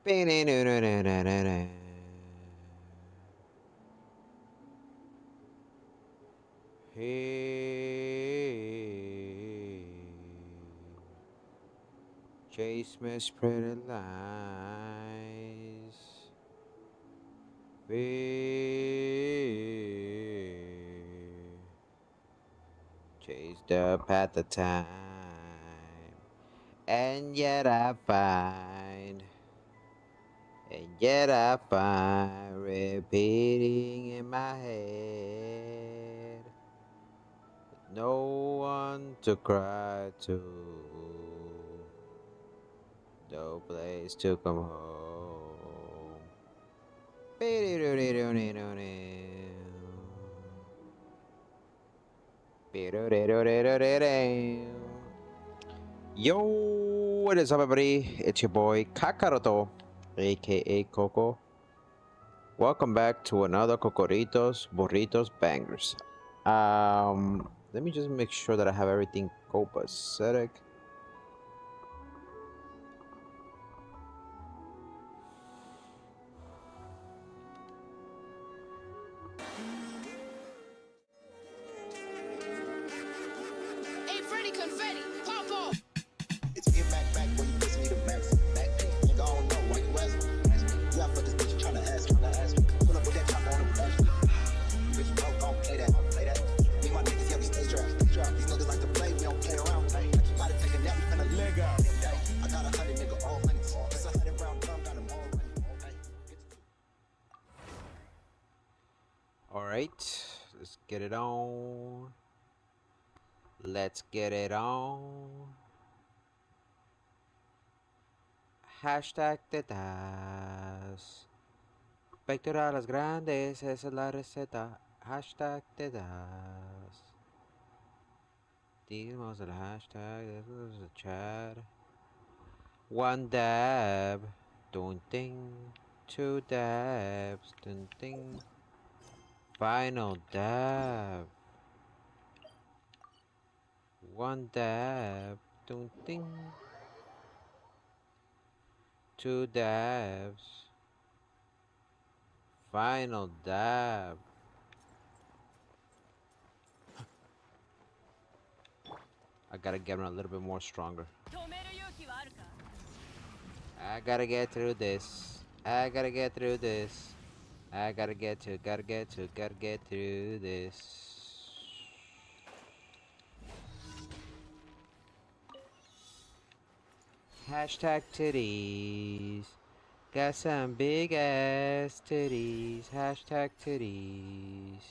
Hey, chase Miss Pretty Lies. We chase the path of time, and yet I find, repeating in my head, no one to cry to, no place to come home. Yo, what is up, everybody? It's your boy Kakaroto, aka Coco. Welcome back to another Cocoritos Burritos Bangers. Let me just make sure that I have everything copacetic. Hey, Freddy Confetti, pop off! It's me back when you kiss me the max. Back nigga, I don't know why you asking. Yeah, for this bitch, you tryna ask me. Pull up with that top on the brush. Bitch, you know, gon' play that. Me and my niggas, yeah, we stay strapped. These niggas like to play, we don't play around. Like you gotta take a nap, we finna leg out. I got 100 nigga, all hundreds. It's 100 round drum, got them all running. Alright, let's get it on. Let's get it on. Hashtag tetas. Pectorales grandes, esa es la receta. Hashtag tetas. Digamos el hashtag, eso es el chat. One dab, dun ding. Two dabs, dun ding. Final dab. One dab, dun ding. Two dabs. Final dab. I gotta get him a little bit more stronger. I gotta get through this. I gotta get through this. I gotta get through this. Hashtag titties. Got some big ass titties. Hashtag titties.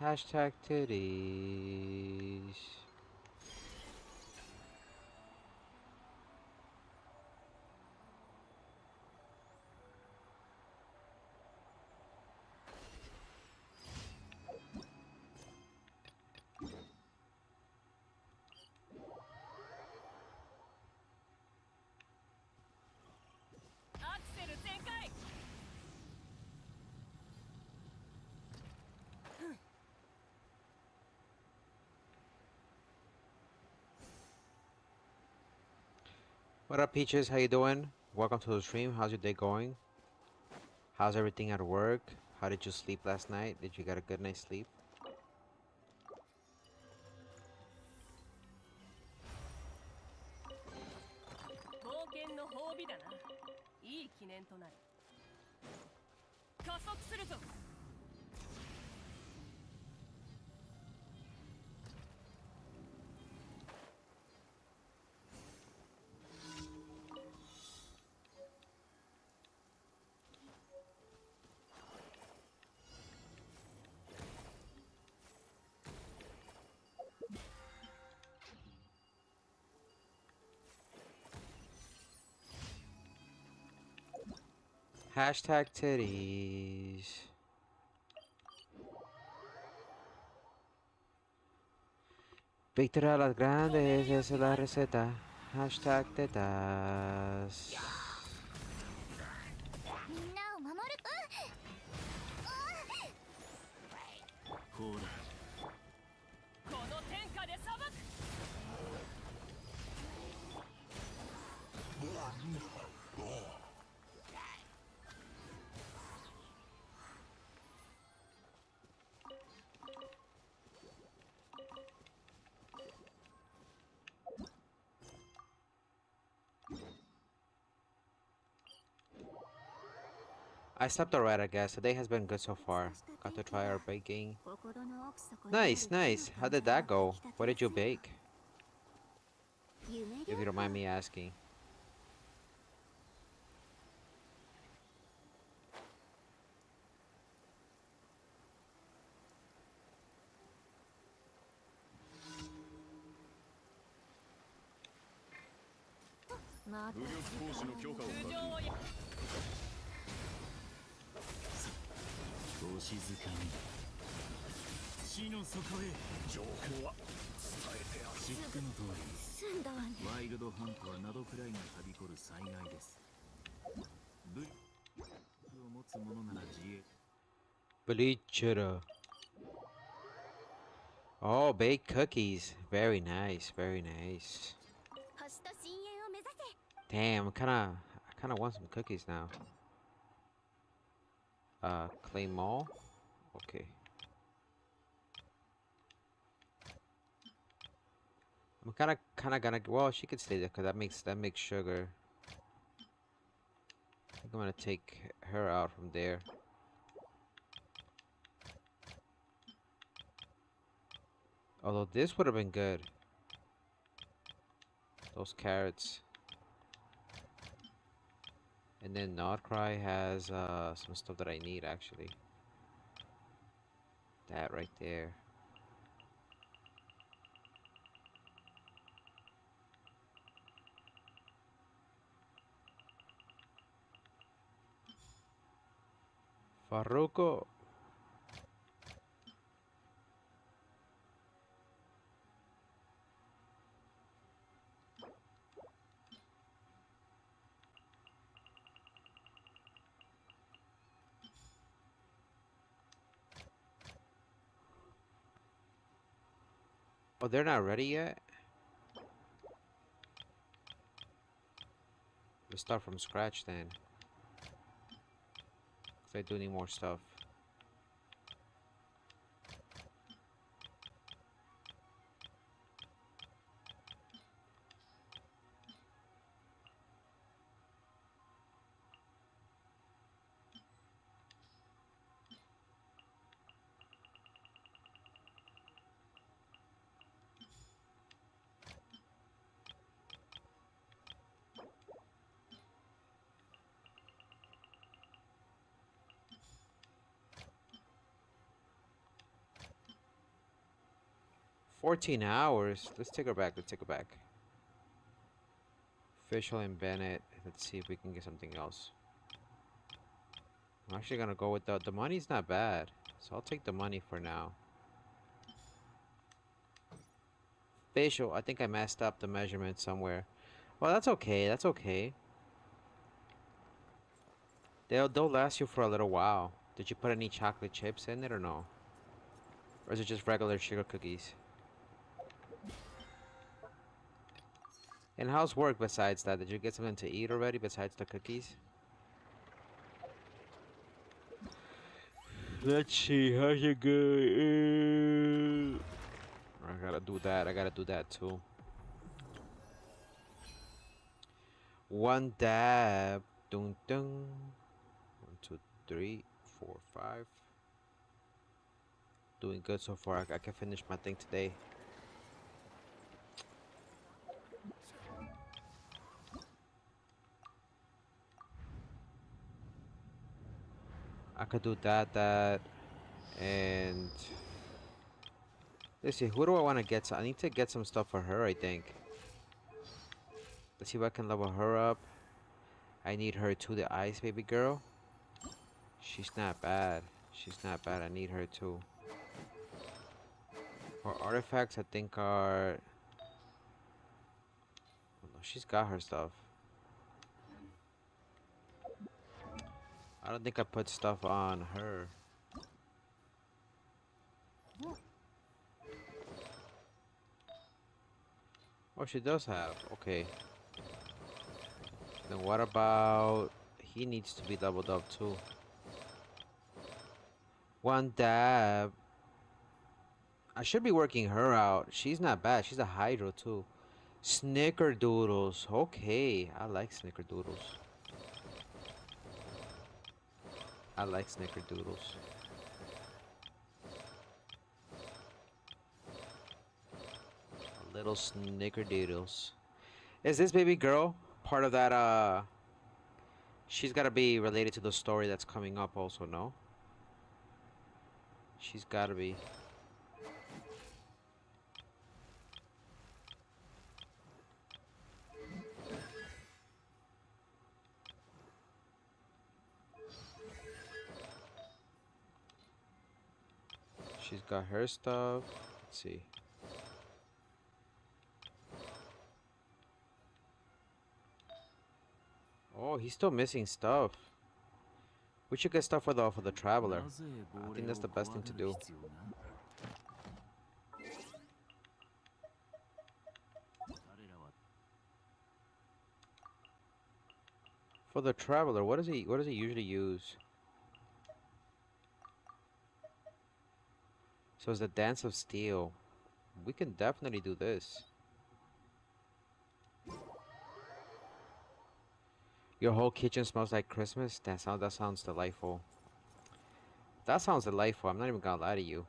Hashtag titties. What up, Peaches? How you doing? Welcome to the stream. How's your day going? How's everything at work? How did you sleep last night? Did you get a good night's sleep? Hashtag titties. Víctor a las grandes, esa es la receta. Hashtag tetas. I slept alright, I guess. The day has been good so far. Got to try our baking. Nice, nice. How did that go? What did you bake? If you don't mind me asking. Bleacher. Oh, baked cookies. Very nice, very nice. Damn, I kinda want some cookies now. Claim mall? Okay. I'm kinda gonna, well, she could stay there because that makes sugar. I think I'm gonna take her out from there. Although this would have been good. Those carrots. And then Nodcry has some stuff that I need actually. That right there. Farruko. Oh, they're not ready yet? Let's start from scratch then. 'Cause I do need more stuff. $14. Let's take her back. Let's take her back. Official and Bennett. Let's see if we can get something else. I'm actually gonna go with the money's not bad. So I'll take the money for now. Facial, I think I messed up the measurement somewhere. Well, that's okay. That's okay. They'll last you for a little while. Did you put any chocolate chips in it or no? Or is it just regular sugar cookies? And how's work besides that? Did you get something to eat already besides the cookies? Let's see, how's it going? I gotta do that. I gotta do that too. One dab. Dun dun. 1, 2, 3, 4, 5. Doing good so far. I can finish my thing today. I could do that, and let's see. Who do I want to get? I need to get some stuff for her, I think. Let's see if I can level her up. I need her too, the ice baby girl. She's not bad. She's not bad. I need her too. Her artifacts, I think, are. Oh, no, she's got her stuff. I don't think I put stuff on her. Oh, she does have. Okay. Then what about... He needs to be leveled up too. One dab. I should be working her out. She's not bad. She's a hydro too. Snickerdoodles. Okay. I like snickerdoodles. I like snickerdoodles. Little snickerdoodles. Is this baby girl part of that, she's gotta be related to the story that's coming up also, no? She's gotta be. She's got her stuff. Let's see. Oh, he's still missing stuff. We should get stuff for the traveler. I think that's the best thing to do. For the traveler, what does he usually use? So it's the Dance of Steel. We can definitely do this. Your whole kitchen smells like Christmas? That sounds delightful. That sounds delightful. I'm not even gonna lie to you.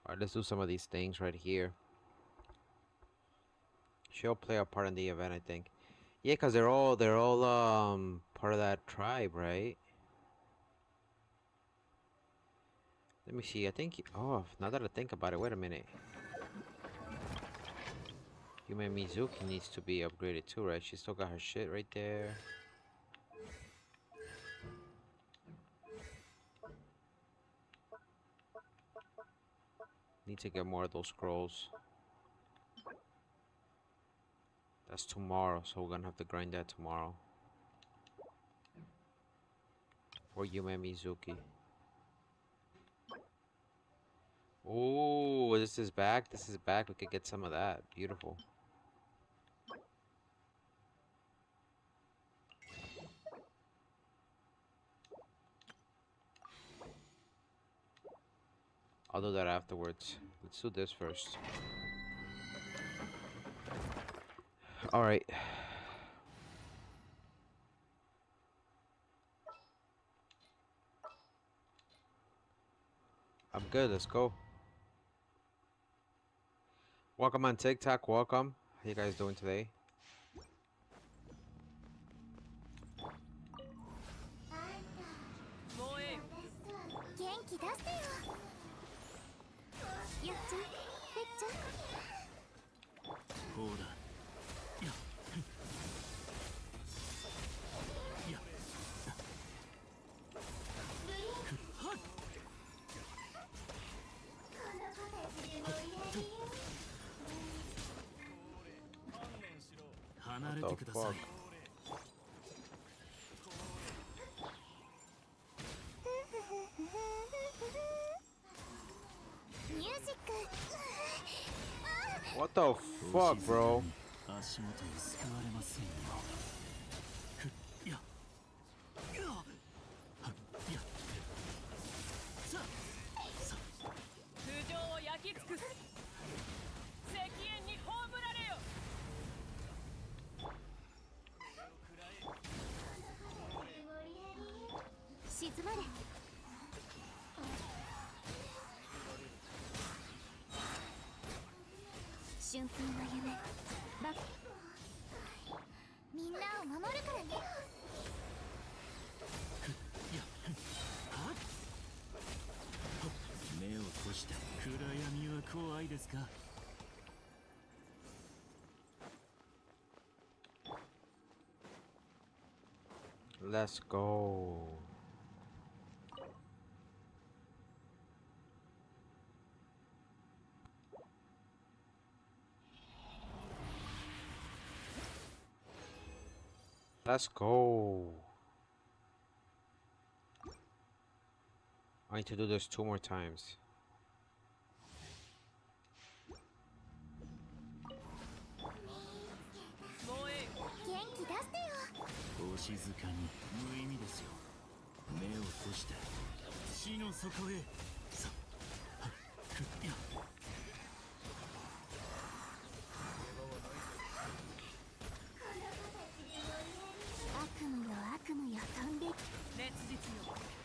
Alright, let's do some of these things right here. She'll play a part in the event, I think. Yeah, cause they're all part of that tribe, right? Let me see. I think. Oh, now that I think about it, wait a minute. Yume Mizuki needs to be upgraded too, right? She still got her shit right there. Need to get more of those scrolls. That's tomorrow, so we're gonna have to grind that tomorrow. For Yume Mizuki. Oh, this is back. This is back. We could get some of that. Beautiful. I'll do that afterwards. Let's do this first. Alright. I'm good. Let's go. Welcome on TikTok. Welcome. How you guys doing today? What the fuck? What the fuck, bro? Let's go. Let's go. I need to do this 2 more times.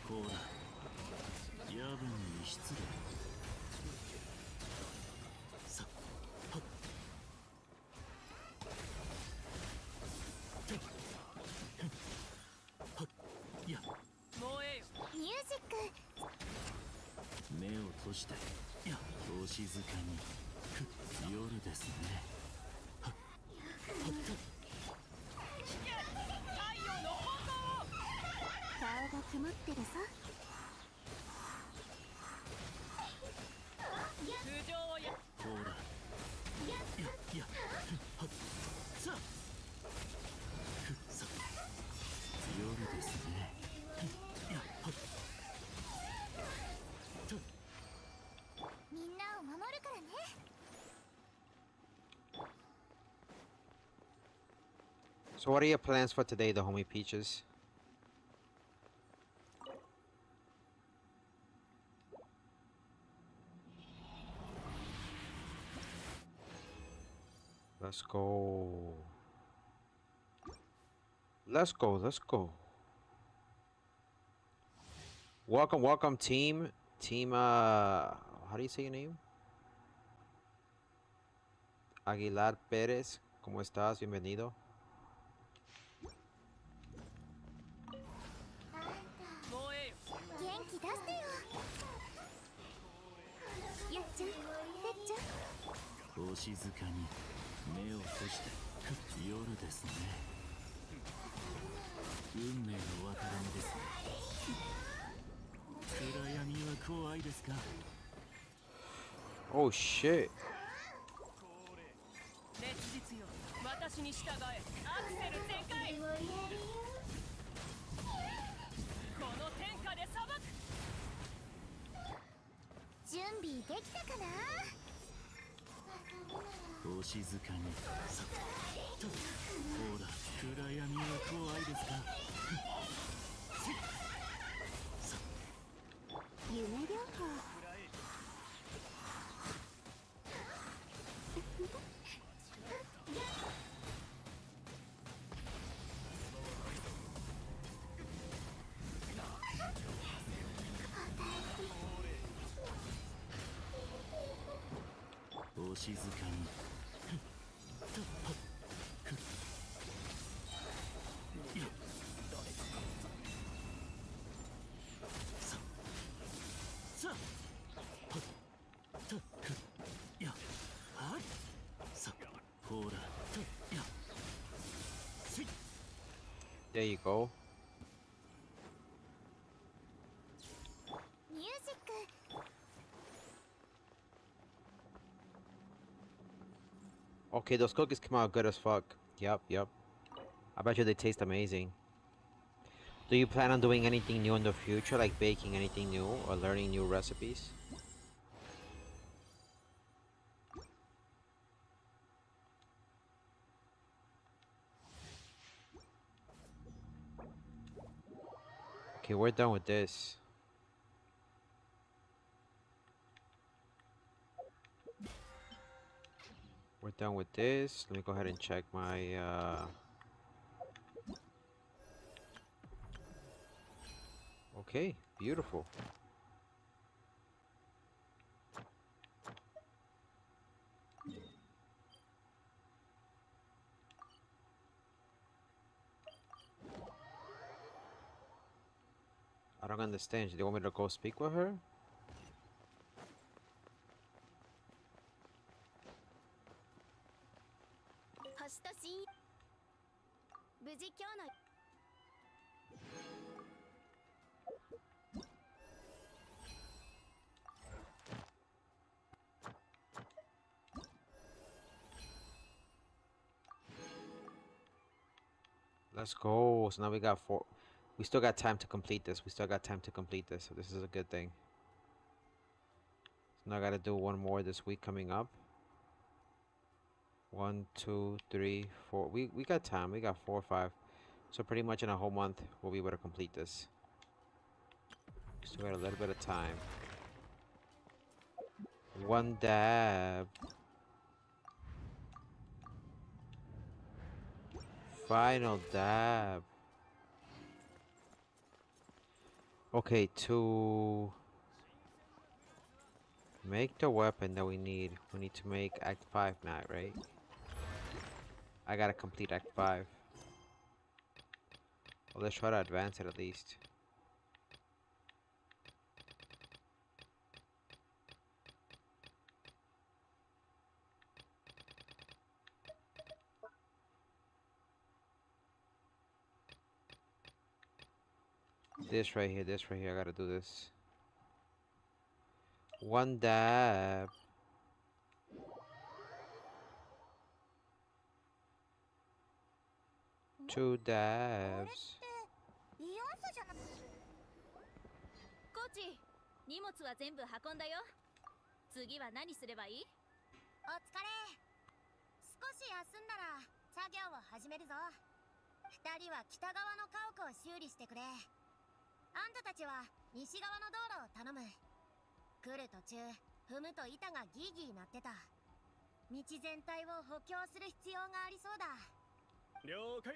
こら夜分に失礼さはっはっやミュージック。目を閉じてやお静かに夜ですねはっはっ顔が曇ってるぞ。ほらやはっさあさ夜ですねやはっみんなを守るからね。So what are your plans for today, the homie Peaches? Let's go. Let's go, let's go. Welcome, welcome, team. Team, how do you say your name? Aguilar Pérez. ¿Cómo estás? Bienvenido. 元気出してよ。やっちゃん、てっちゃん。お静かに目を閉じて夜ですね運命の分かれ目ですね暗闇は怖いですか Oh shit. 私に従えアクセル全開この天下で裁く準備できたかな。お静かにさっとほら暗闇は怖いですかさ夢療法。お静かにいやささはっといやはいさほらといやせい There you go. ミュージック。Okay, those cookies come out good as fuck. Yep, yep. I bet you they taste amazing. Do you plan on doing anything new in the future, like baking anything new or learning new recipes? Okay, we're done with this. We're done with this. Let me go ahead and check my Okay, beautiful. I don't understand. Do you want me to go speak with her? 星とし無事今日の。Let's go. So now we got 4. We still got time to complete this. We still got time to complete this. So this is a good thing. So now I got to do one more this week coming up. 1, 2, 3, 4. We got time. We got 4 or 5. So pretty much in a whole month we'll be able to complete this. Still got a little bit of time. One dab. Final dab. Okay, to make the weapon that we need to make Act 5 now, right? I gotta complete Act 5. Well, let's try to advance it at least. This right here, I gotta do this. One dab. Two あれっ dabs. てビヨンスじゃなコーチ、荷物は全部運んだよ。次は何すればいい？お疲れ。少し休んだら作業を始めるぞ。二人は北側の家屋を修理してくれ。あんたたちは西側の道路を頼む。来る途中踏むと板がギーギー鳴ってた。道全体を補強する必要がありそうだ。了解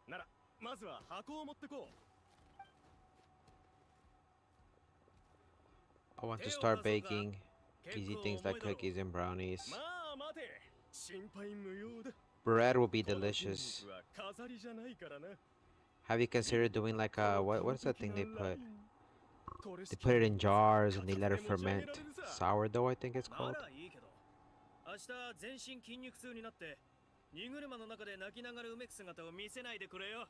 ならまずは箱を持ってこう。 I want to start baking easy things like cookies and brownies. まあ待て、心配無用だ。 Bread will be delicious. この筋肉は飾りじゃないからな。 Have you considered doing like what's that thing they put? これ They put it in jars and they let it ferment. Sourdough, I think it's な called. らいいけど、明日全身筋肉痛になって荷車の中で泣きながらうめく姿を見せないでくれよ。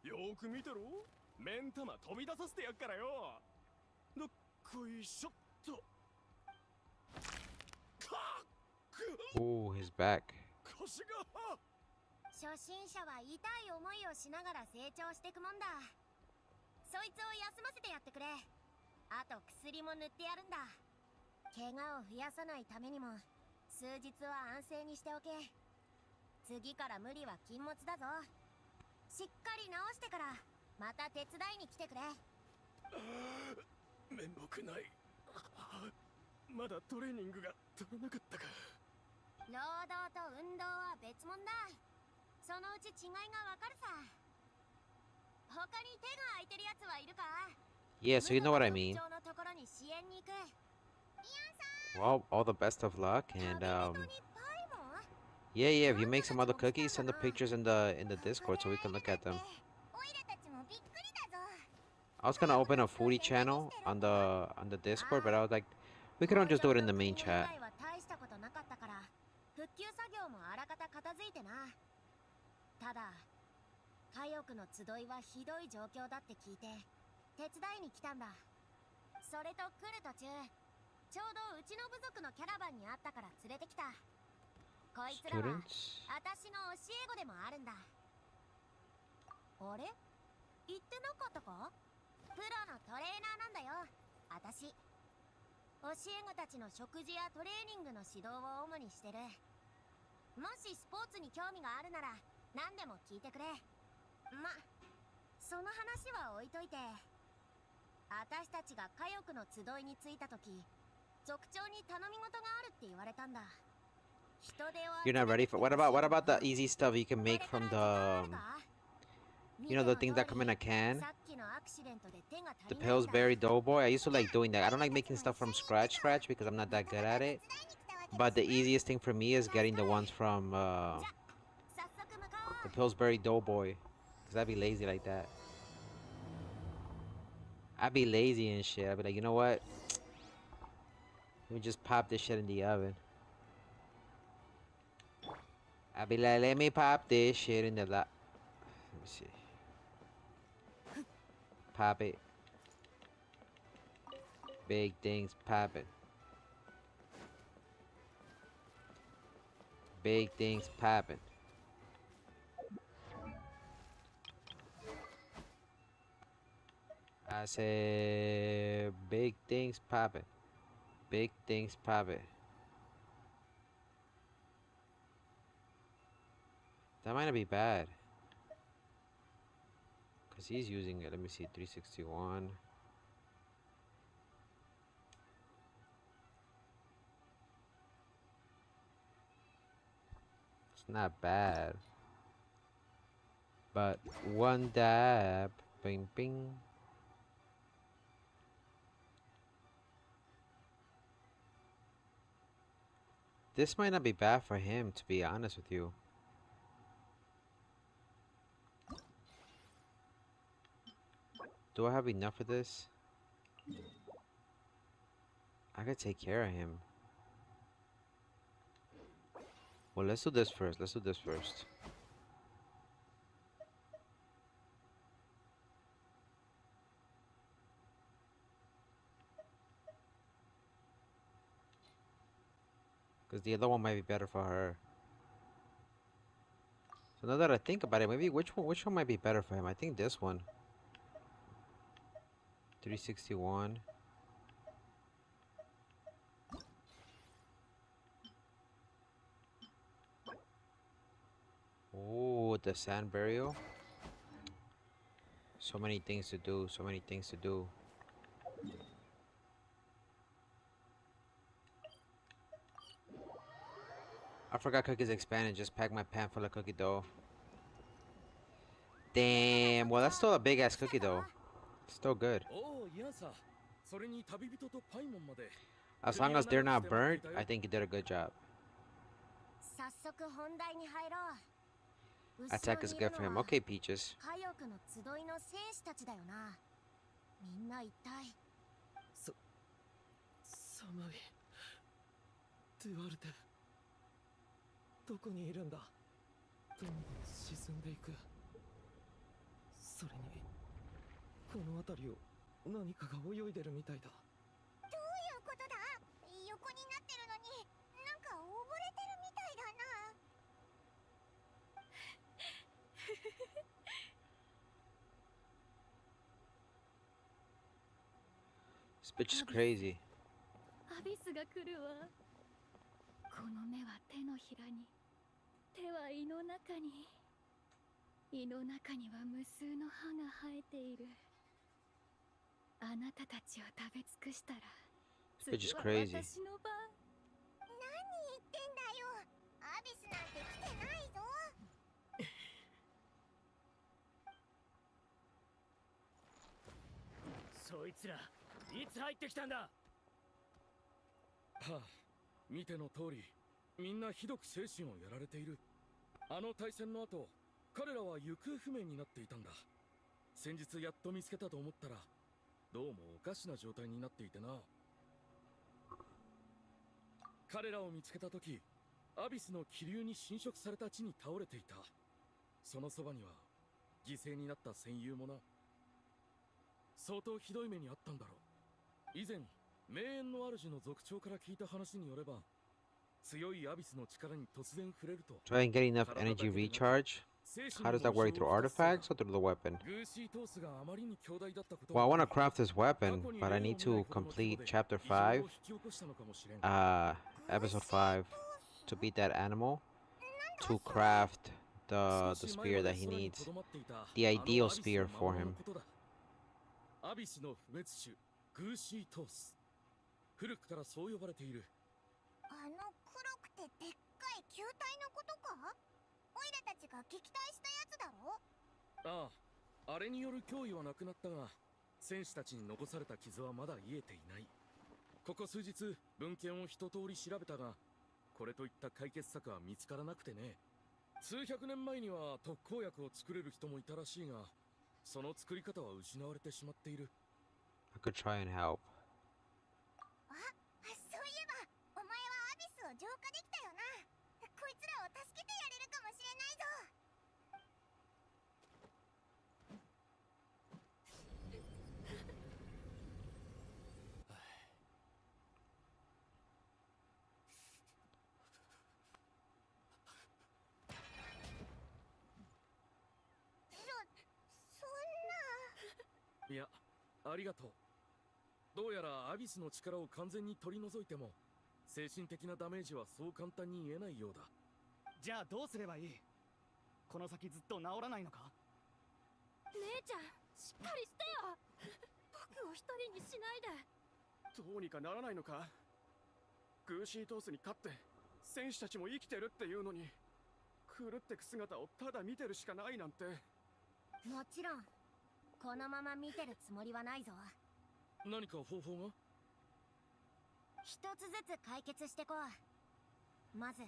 よーく見てろ、目ん玉飛び出させてやっからよ。どっこいしょっと。 Ooh, his back. 腰が。初心者は痛い思いをしながら成長していくもんだ。そいつを休ませてやってくれ。あと薬も塗ってやるんだ。怪我を増やさないためにも数日は安静にしておけ。次から無理は禁物だぞ。しっかり治してからまた手伝いに来てくれ。面目ない。まだトレーニングが足らなかったか。労働と運動は別物だ。そのうち違いがわかるさ。他に手が空いてるやつはいるか？ Yeah, so you know what I mean. のところに支援に行く。 Well, all the best of luck, and 食べ人にパイも？ yeah, if you make some other cookies, send the pictures in the Discord so we can look at them. オイラたちもびっくりだぞ。 I was gonna open a foodie channel on the Discord, but I was like, we couldn't just do it in the main chat. 工場のクリーン以外は大したことなかったから復旧作業もあらかた片付いてな。ただ火翼の集いはひどい状況だって聞いて手伝いに来たんだ。それと来る途中ちょうどうちの部族のキャラバンにあったから連れてきた。こいつらは Students? 私の教え子でもあるんだ。あれ言ってなかったか？プロのトレーナーなんだよ私。教え子たちの食事やトレーニングの指導を主にしてる。もしスポーツに興味があるなら何でも聞いてくれ。ま、その話は置いといて、私たちが火翼の集いに着いた時族長に頼み事があるって言われたんだ。人手を You're not ready for what about the easy stuff you can make from the you know the things that come in a can? さっきのアクシデントで手が足 The りないんだ。 Pillsbury Doughboy. I used to like doing that. I don't like making stuff from scratch because I'm not that good at it. But the easiest thing for me is getting the ones from 早速向かお the う。 Pillsbury Doughboy. Cause I'd be lazy like that. I'd be lazy and shit. I'd be like, you know what? Let me just pop this shit in the oven. I'd be like, let me pop this shit in the Let me see. Pop it. Big things popping. Big things popping. I said big things popping. Big things popping. That might not be bad. Cause he's using it. Let me see, 361. It's not bad. But one dab. Bing bing. This might not be bad for him, to be honest with you. Do I have enough of this? I could take care of him. Well, let's do this first. Let's do this first. Because the other one might be better for her. So now that I think about it, maybe which one might be better for him? I think this one. 361. Oh, the sand burial. So many things to do. So many things to do. I forgot cookies expanded. Just pack my pan full of cookie dough. Damn. Well, that's still a big ass cookie dough. Still good. おお、いやさ。それに旅人とパイモンまで。As long as they're not burnt, I think you did a good job. 早速本題に入ろう。 Attack is good for him. Okay, Peaches. 火翼の集いの戦士たちだよな。みんな一体。寒い。デュアルテ。どこにいるんだ。どんどん沈んでいく。それにこの辺りを何かが泳いでるみたいだ。どういうことだ。横になってるのになんか溺れてるみたいだな。This bitch is crazy. アビスが来るわ。この目は手のひらに、手は胃の中に、胃の中には無数の歯が生えている。あなたたちを食べ尽くしたら、 This bitch is 次は crazy. 私の番。何言ってんだよ。アビスなんて来てないぞ。そいつらいつ入ってきたんだ。はあ、見ての通りみんなひどく精神をやられている。あの対戦の後、彼らは行方不明になっていたんだ。先日やっと見つけたと思ったら、どうもおかしな状態になっていてな。彼らを見つけた時、アビスの気流に侵食された地に倒れていた。そのそばには犠牲になった戦友もな。相当ひどい目にあったんだろう。以前名園の主の族長から聞いた話によれば、強いアビスの力に突然触れると Try and get enough energy recharge. How does that work? Through artifacts or through the weapon? Well, I want to craft this weapon, but I need to complete chapter 5, episode 5, to beat that animal, to craft the spear that he needs, the ideal spear for him. アビスの不滅種グーシートース。古くからそう呼ばれている。あの黒くてでっかい球体のことか。オイラたちが撃退したやつだろ。ああ、あれによる脅威はなくなったが、戦士たちに残された傷はまだ癒えていない。ここ数日文献を一通り調べたが、これといった解決策は見つからなくてね。数百年前には特効薬を作れる人もいたらしいが、その作り方は失われてしまっている。 I could try and help. あ、そういえばお前はアビスを浄化できたよな。こいつらを助けてやれるかもしれないぞ。そんな。いや、ありがとう。どうやらアビスの力を完全に取り除いても、精神的なダメージはそう簡単に言えないようだ。じゃあどうすればいい。この先ずっと治らないのか。姉ちゃん、しっかりしてよ。僕を一人にしないで。どうにかならないのか。グーシートースに勝って戦士たちも生きてるっていうのに、狂ってく姿をただ見てるしかないなんて。もちろんこのまま見てるつもりはないぞ。何か方法が？一つずつ解決してこう。まず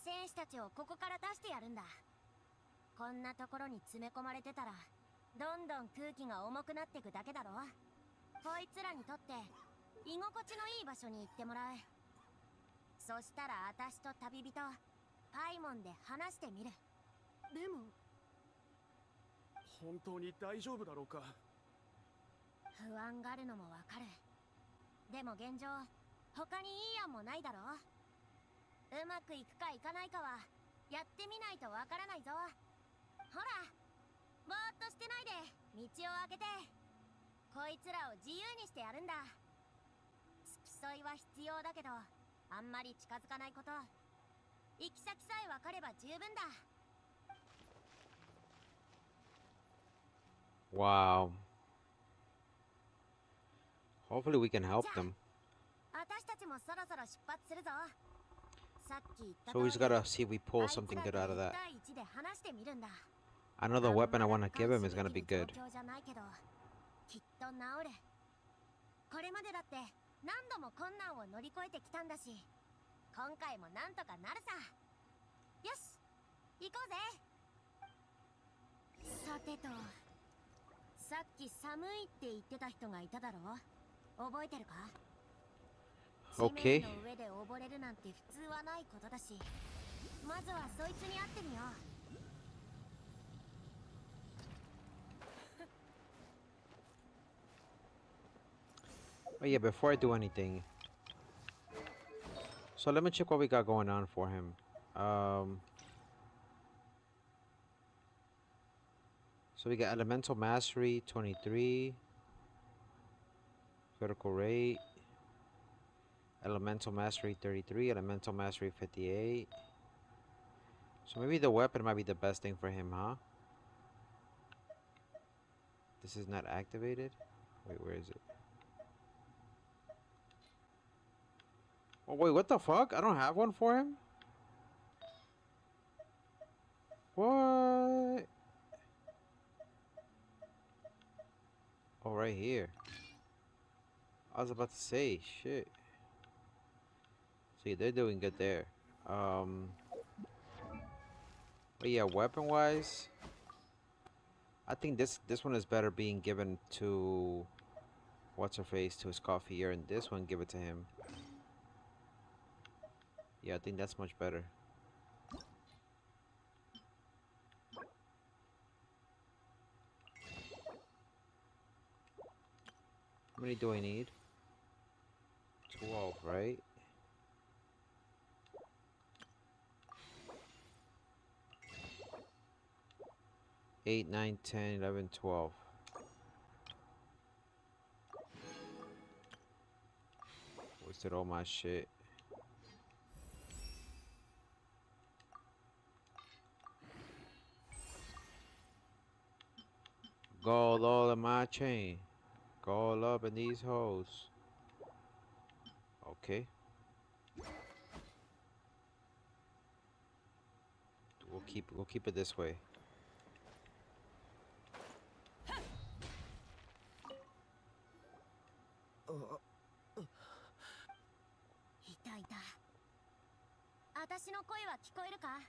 戦士たちをここから出してやるんだ。こんなところに詰め込まれてたらどんどん空気が重くなってくだけだろ。こいつらにとって居心地のいい場所に行ってもらう。そしたら私と旅人パイモンで話してみる。でも本当に大丈夫だろうか。不安があるのもわかる。でも現状他にいい案もないだろ。うまくいくかいかないかはやってみないとわからないぞ。ほらぼーっとしてないで道を開けてこいつらを自由にしてやるんだ。付き添いは必要だけどあんまり近づかないこと。行き先さえわかれば十分だ。 Wow. Hopefully we can help them. 私たちもそろそろ出発するぞ。さっき言った So 通 we り just gotta see if we pull あいつ something ら good と out of 一 that. 対一で話してみるんだ。 Another weapon I あんま want to give him is 楽 gonna be 観視でき good. る状況じゃないけどきっと治る。これまでだって何度も困難を乗り越えてきたんだし今回もなんとかなるさ。よし行こうぜ。さてとさっき寒いって言ってた人がいただろ。覚えてるか？ Okay. 地面の上で溺れるなんて普通はないことだしまずはそいつに会ってみよう。 But yeah, before I do anything, so let me check what we got going on for him. So we got Elemental Mastery 23, Critical Rate, Elemental Mastery 33, Elemental Mastery 58. So maybe the weapon might be the best thing for him, huh? This is not activated. Wait, where is it? Oh wait, what the fuck? I don't have one for him? What? Oh, right here. I was about to say, shit. See, they're doing good there. But yeah, weapon-wise, I think this one is better being given to what's-her-face, to his coffee here, and this one give it to him. Yeah, I think that's much better. How many do I need? 12, right? Eight, 9, 10, 11, 12. Wasted all my shit. Gold all in my chain. Gold up in these hoes. Okay. We'll keep it this way. いたいた。私の声は聞こえるか？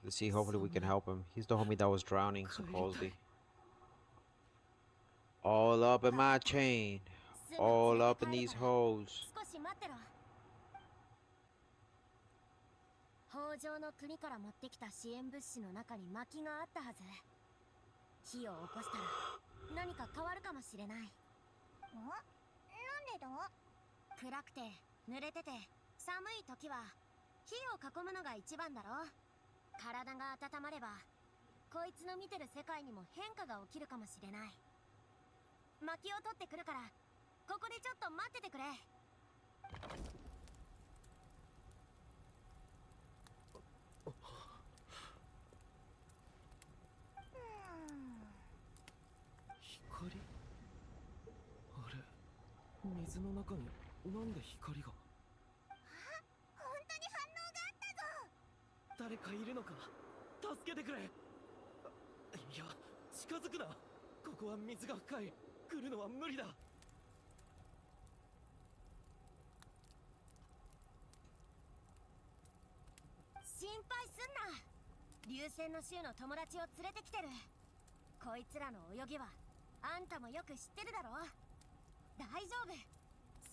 Let's see, hopefully we can help him. He's the homie that was drowning, supposedly. All up in my chain. All up in these hoes. 少し待ってろ。北条の国から持ってきた支援物資の中に薪があったはず。火を起こしたら何か変わるかもしれない。なんでだ？暗くて濡れてて寒い時は火を囲むのが一番だろ。体が温まればこいつの見てる世界にも変化が起きるかもしれない。薪を取ってくるからここでちょっと待っててくれ。光？あれ、水の中になんで光が？あ、本当に反応があったぞ。誰かいるのか？助けてくれ。いや、近づくな。ここは水が深い。来るのは無理だ。優先の州の友達を連れてきてる。こいつらの泳ぎはあんたもよく知ってるだろ。大丈夫、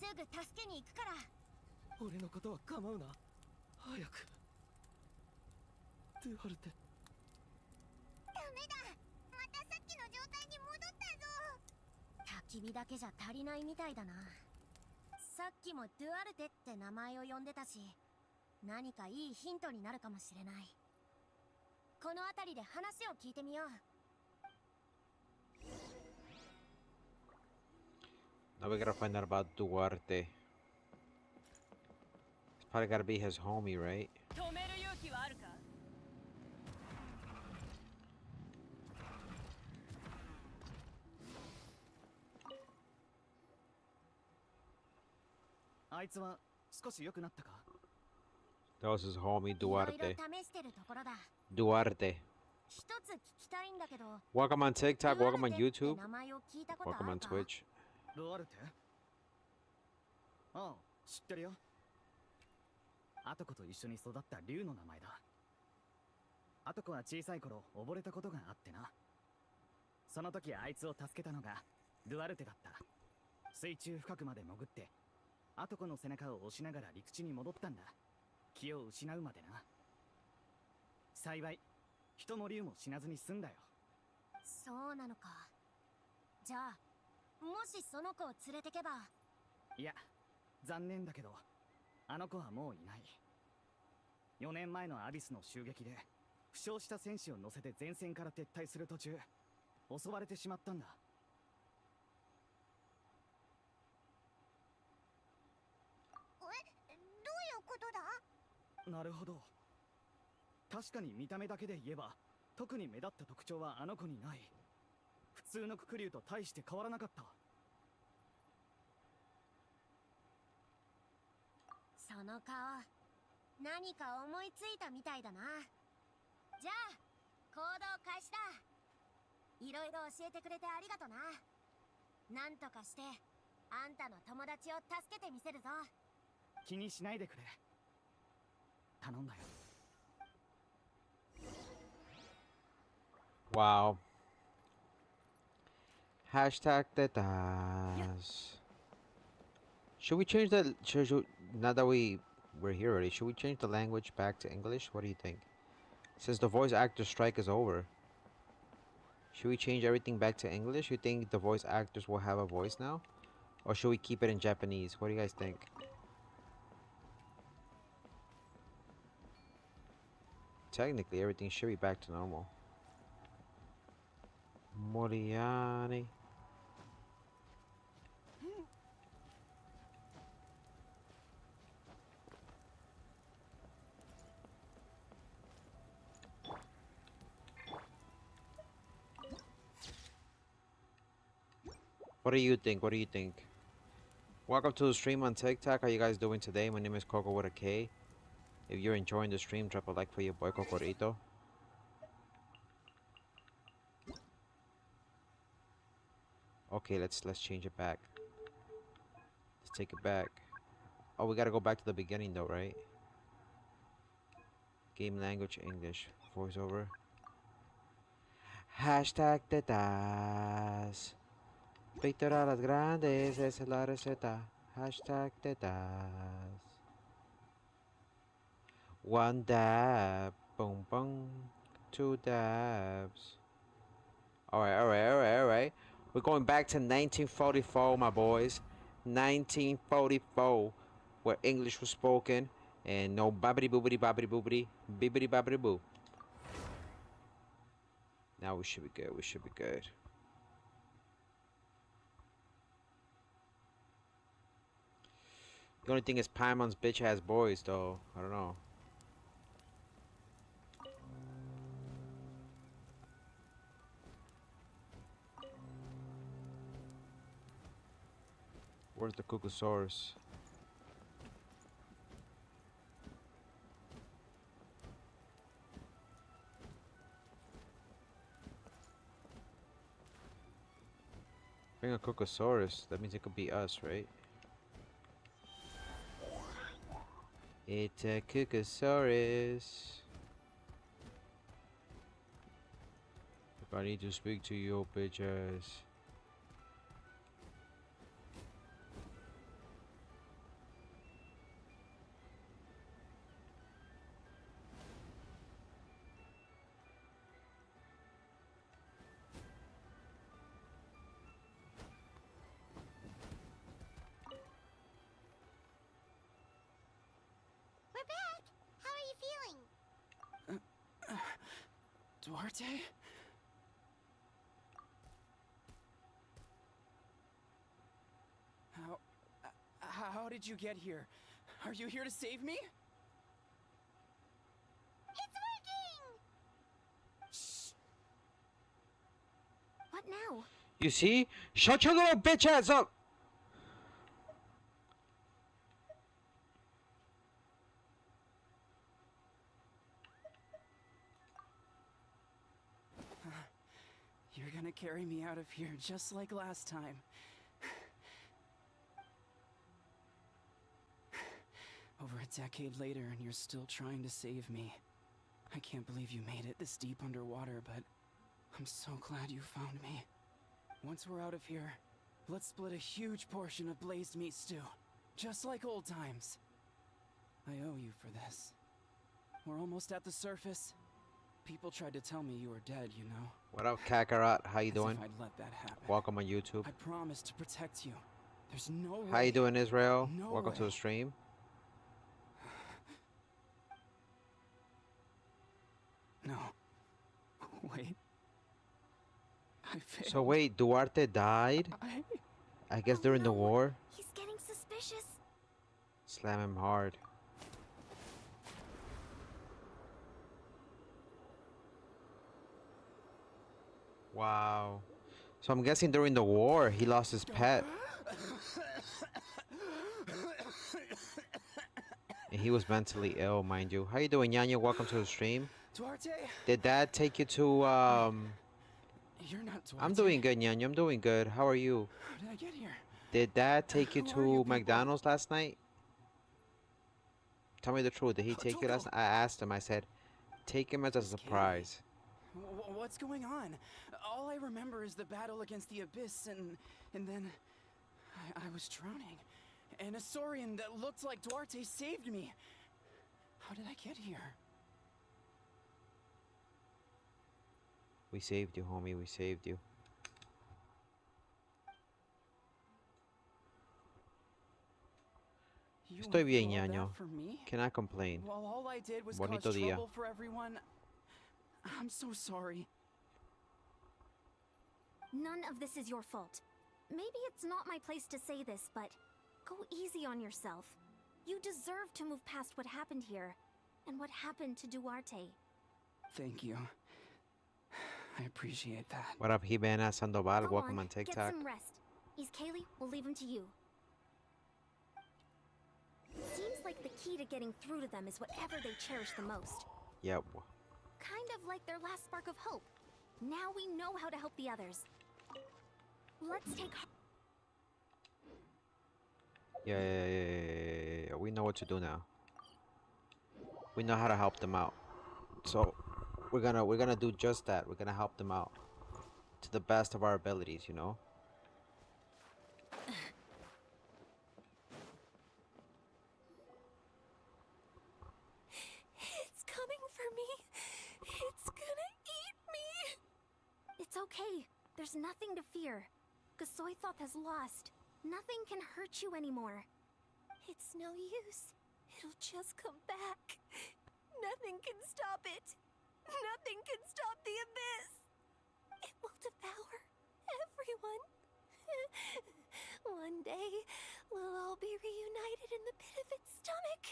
すぐ助けに行くから。俺のことは構うな。早く。ドゥアルテ。ダメだ、またさっきの状態に戻ったぞ。焚き火だけじゃ足りないみたいだな。さっきもドゥアルテって名前を呼んでたし、何かいいヒントになるかもしれない。この辺りで話を聞いてみよう。Now we gotta find out about Duarte. It's probably gotta be his homie, right? 止める勇気はあるか。あいつは少し良くなったか？ That was his homie いろいろ Duarte. 試してるところだ。 Duarte. 一つ聞きたいんだけど、 Welcome on TikTok, welcome on ドゥアルテって YouTube, 名前を聞いたことあ welcome る on か？ Twitch. ドゥアルテ？ああ、知ってるよ。アトコと一緒に育った竜の名前だ。アトコは小さい頃溺れたことがあってな。その時あいつを助けたのがドゥアルテだった。水中深くまで潜ってアトコの背中を押しながら陸地に戻ったんだ。気を失うまでな。幸い人も竜も死なずに済んだよ。そうなのか。じゃあもしその子を連れてけば。いや、残念だけどあの子はもういない。4年前のアビスの襲撃で負傷した戦士を乗せて前線から撤退する途中襲われてしまったんだ。どういうことだ？なるほど。確かに見た目だけで言えば特に目立った特徴はあの子にない。普通のククリュウと大して変わらなかった。その顔、何か思いついたみたいだな。じゃあ行動開始だ。いろいろ教えてくれてありがとな。なんとかしてあんたの友達を助けてみせるぞ。気にしないでくれ。頼んだよ。Wow. Hashtag tetas. Should we change the now that we're here already, should we change the language back to English? What do you think? Since the voice actor strike is over, should we change everything back to English? You think the voice actors will have a voice now? Or should we keep it in Japanese? What do you guys think? Technically, everything should be back to normal. Moriani. What do you think? What do you think? Welcome to the stream on TikTok. How you guys doing today? My name is Coco with a K. If you're enjoying the stream, drop a like for your boy Cocorito. Okay, let's change it back. Let's take it back. Oh, we gotta go back to the beginning though, right? Game language English. Voiceover. Hashtag tetas. Pectorales grandes, esa es la receta. Hashtag tetas. One dab. Boom, boom. Two dabs. Alright. We're going back to 1944, my boys. 1944, where English was spoken and no babbity boobity bobbity boobity bibbity bobbity boo. Now we should be good. We should be good. The only thing is Paimon's bitch ass boys, though. I don't know. Where's the Kukusaurus? Bring a Kukusaurus. That means it could be us, right? It's a Kukusaurus. I need to speak to you, bitches. We're back! How are you feeling? Duarte? How did you get here? Are you here to save me? It's working! Shh! What now? You see? Shut your little bitch ass up! You're gonna carry me out of here just like last time. Over a decade later and you're still trying to save me. I can't believe you made it this deep underwater, but I'm so glad you found me. Once we're out of here, let's split a huge portion of blazed meat stew. Just like old times. I owe you for this. We're almost at the surface. People tried to tell me you were dead, you know. What up, Kakarot? How you As doing? if I'd let that happen. Welcome on YouTube. I promised to protect you. There's no way. How you doing, Israel? No Welcome to way. the stream. No. Wait. I failed. So wait, Duarte died? I guess Oh, during the no. war? He's getting suspicious. Slam him hard. Wow. So I'm guessing during the war he lost his pet. And he was mentally ill, mind you. How you doing, Nyanya? Welcome to the stream. Duarte? Did Dad take you to You're not Duarte. I'm doing good, Nyanya. I'm doing good. How are you? How did I get here? Did Dad take you Who are to you people? McDonald's last night? Tell me the truth. Did he take you last night? I asked him. I said, take him as a Just kidding. surprise. What's going on? All I remember is the battle against the abyss, and then I was drowning. And a Saurian that looked like Duarte saved me. How did I get here? We saved you, homie. We saved you. You Estoy went bien, through all ñaño. that for me? Cannot complain. While all I did was Bonito cause día. trouble for everyone. I'm so sorry. None of this is your fault. Maybe it's not my place to say this, but go easy on yourself. You deserve to move past what happened here, and what happened to Duarte. Thank you. I appreciate that. What up, Hibana Sandoval? Go Welcome on get TikTok. some rest. He's Kaylee, we'll leave him to you. Seems like the key to getting through to them is whatever they cherish the most. Yep. Kind of like their last spark of hope. Now we know how to help the others. Let's take... Yeah. We know what to do now. We know how to help them out. So we're gonna do just that. We're gonna help them out to the best of our abilities, you know. It's coming for me. It's gonna eat me. It's okay. There's nothing to fear. Gasoithoth has lost. Nothing can hurt you anymore. It's no use. It'll just come back. Nothing can stop it. Nothing can stop the abyss. It will devour everyone. One day, we'll all be reunited in the pit of its stomach.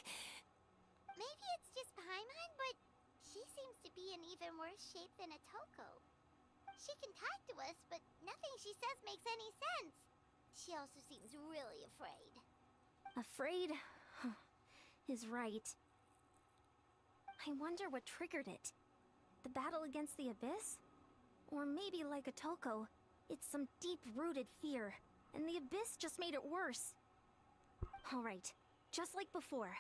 Maybe it's just Paimon, but she seems to be in even worse shape than a Toko. She can talk to us, but nothing she says makes any sense. She also seems really afraid. Afraid is right. I wonder what triggered it. The battle against the abyss? Or maybe like a Toko, it's some deep-rooted fear, and the abyss just made it worse. Alright, just like before,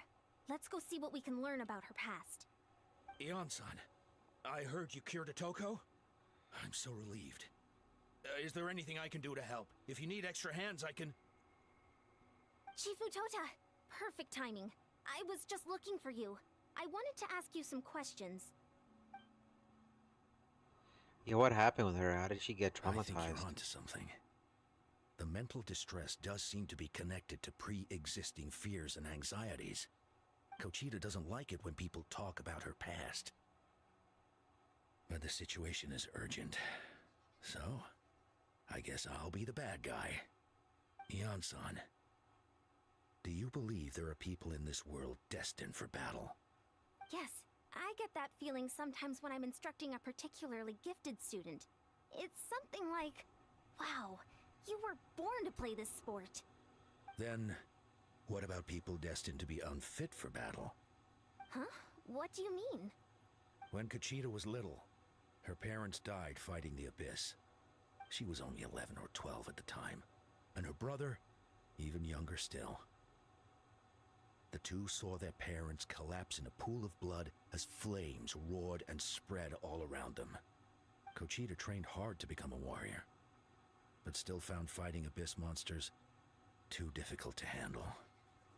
let's go see what we can learn about her past. Ion-san, I heard you cured a Toko? I'm so relieved. Is there anything I can do to help? If you need extra hands, I can... Chifutota, perfect timing. I was just looking for you. I wanted to ask you some questions. Yeah, what happened with her? How did she get I think traumatized? you're onto something. The mental distress does seem to be connected to pre-existing fears and anxieties. Kochita doesn't like it when people talk about her past. But the situation is urgent. So, I guess I'll be the bad guy. Ian-san, do you believe there are people in this world destined for battle? Yes, I get that feeling sometimes when I'm instructing a particularly gifted student. It's something like, wow, you were born to play this sport. Then, what about people destined to be unfit for battle? Huh? What do you mean? When Kochita was little, her parents died fighting the Abyss. She was only 11 or 12 at the time, and her brother, even younger still. The two saw their parents collapse in a pool of blood as flames roared and spread all around them. Kochita trained hard to become a warrior, but still found fighting Abyss monsters too difficult to handle.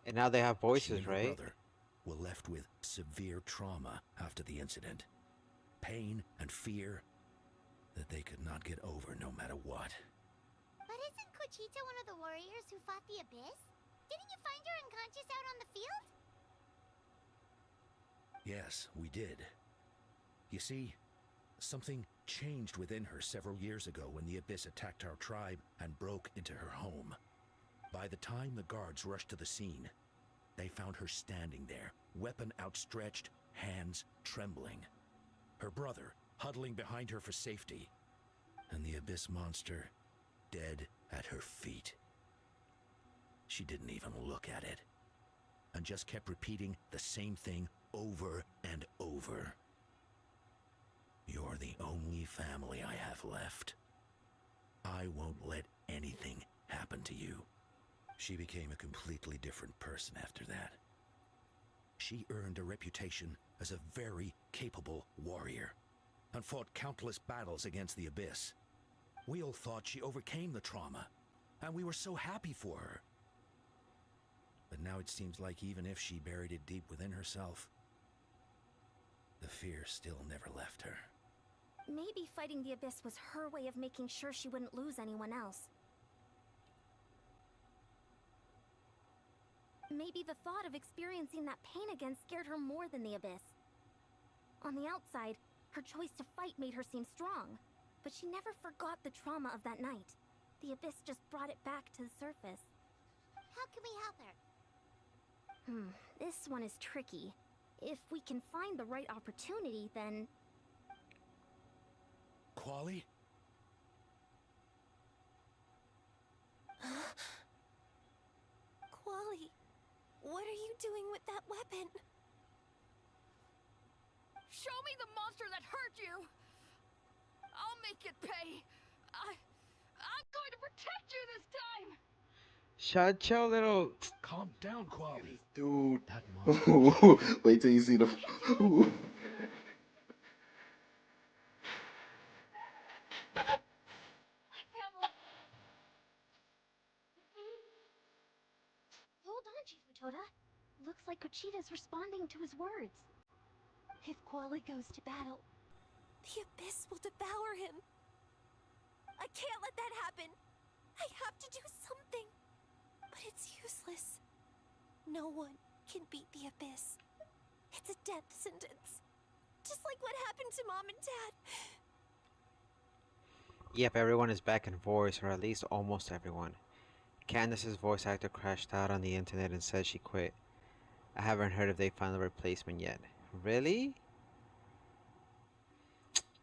And now they have She voices, and her right? brother were left with severe trauma after the incident. Pain and fear that they could not get over no matter what. But isn't Kochita one of the warriors who fought the Abyss? Didn't you find her unconscious out on the field? Yes, we did. You see, something changed within her several years ago when the Abyss attacked our tribe and broke into her home. By the time the guards rushed to the scene, they found her standing there, weapon outstretched, hands trembling. Her brother huddling behind her for safety, and the Abyss monster dead at her feet. She didn't even look at it, and just kept repeating the same thing over and over. You're the only family I have left. I won't let anything happen to you. She became a completely different person after that. She earned a reputation as a very capable warrior, and fought countless battles against the Abyss. We all thought she overcame the trauma, and we were so happy for her. But now it seems like even if she buried it deep within herself, the fear still never left her. Maybe fighting the Abyss was her way of making sure she wouldn't lose anyone else. Maybe the thought of experiencing that pain again scared her more than the Abyss. On the outside, her choice to fight made her seem strong, but she never forgot the trauma of that night. The Abyss just brought it back to the surface. How can we help her? This one is tricky. If we can find the right opportunity, then... Quali? Quali, what are you doing with that weapon? Show me the monster that hurt you! I'll make it pay! I'm going to protect you this time! Shut your little... Calm down, Quali. Dude. That monster. Wait till you see the. Hold on, Chifutota. Looks like Kochita's responding to his words. If Quali goes to battle, the Abyss will devour him. I can't let that happen. I have to do something. But it's useless. No one can beat the Abyss. It's a death sentence. Just like what happened to Mom and Dad. Yep, everyone is back in voice, or at least almost everyone. Candace's voice actor crashed out on the internet and said she quit. I haven't heard if they found a replacement yet. Really?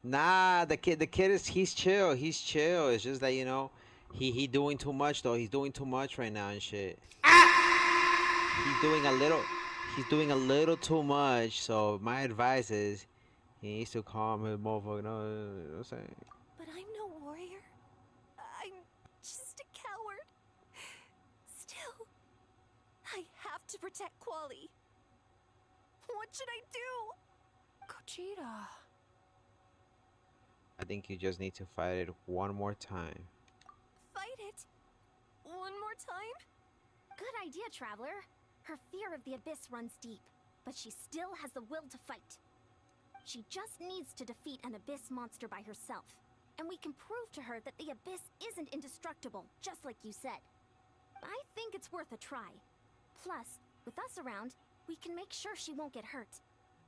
Nah, the kid is he's chill. He's chill. It's just that, you know, he doing too much though. He's doing too much right now and shit. He's doing a little too much. So my advice is he needs to calm his motherfucker. No, you know what I'm saying? But I'm no warrior. I'm just a coward. Still, I have to protect Quali. What should I do? Kochita. I think you just need to fight it one more time. Fight it? One more time? Good idea, Traveler. Her fear of the abyss runs deep, but she still has the will to fight. She just needs to defeat an abyss monster by herself, and we can prove to her that the abyss isn't indestructible, just like you said. I think it's worth a try. Plus, with us around, we can make sure she won't get hurt.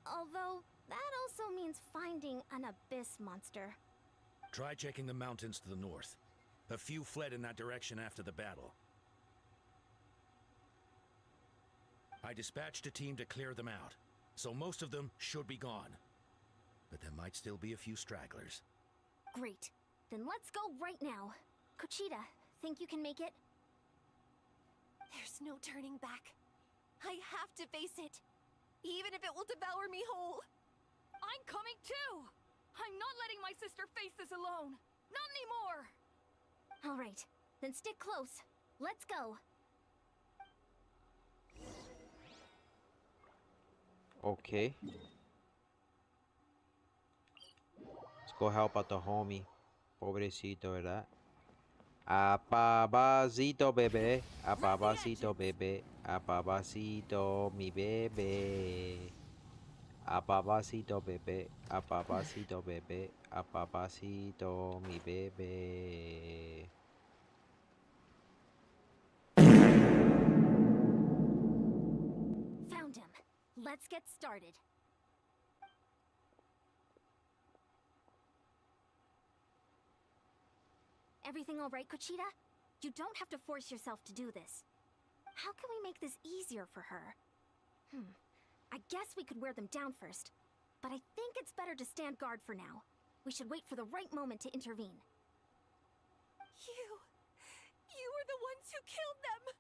Although, that also means finding an abyss monster. Try checking the mountains to the north. A few fled in that direction after the battle. I dispatched a team to clear them out, so most of them should be gone. But there might still be a few stragglers. Great. Then let's go right now. Kochita, think you can make it? There's no turning back. I have to face it, even if it will devour me whole. I'm coming too! I'm not letting my sister face this alone! Not anymore! All right, then stick close. Let's go. Okay. Let's go help out the homie. Pobrecito, ¿verdad? Apabacito, bebé. Apabacito, bebé. Apabacito, mi bebé. Apabacito, bebé. Apabacito, bebé. Apabacito, mi bebé. Found him. Let's get started. Everything all right, Kochita? You don't have to force yourself to do this. How can we make this easier for her? I guess we could wear them down first, but I think it's better to stand guard for now. We should wait for the right moment to intervene. You were the ones who killed them!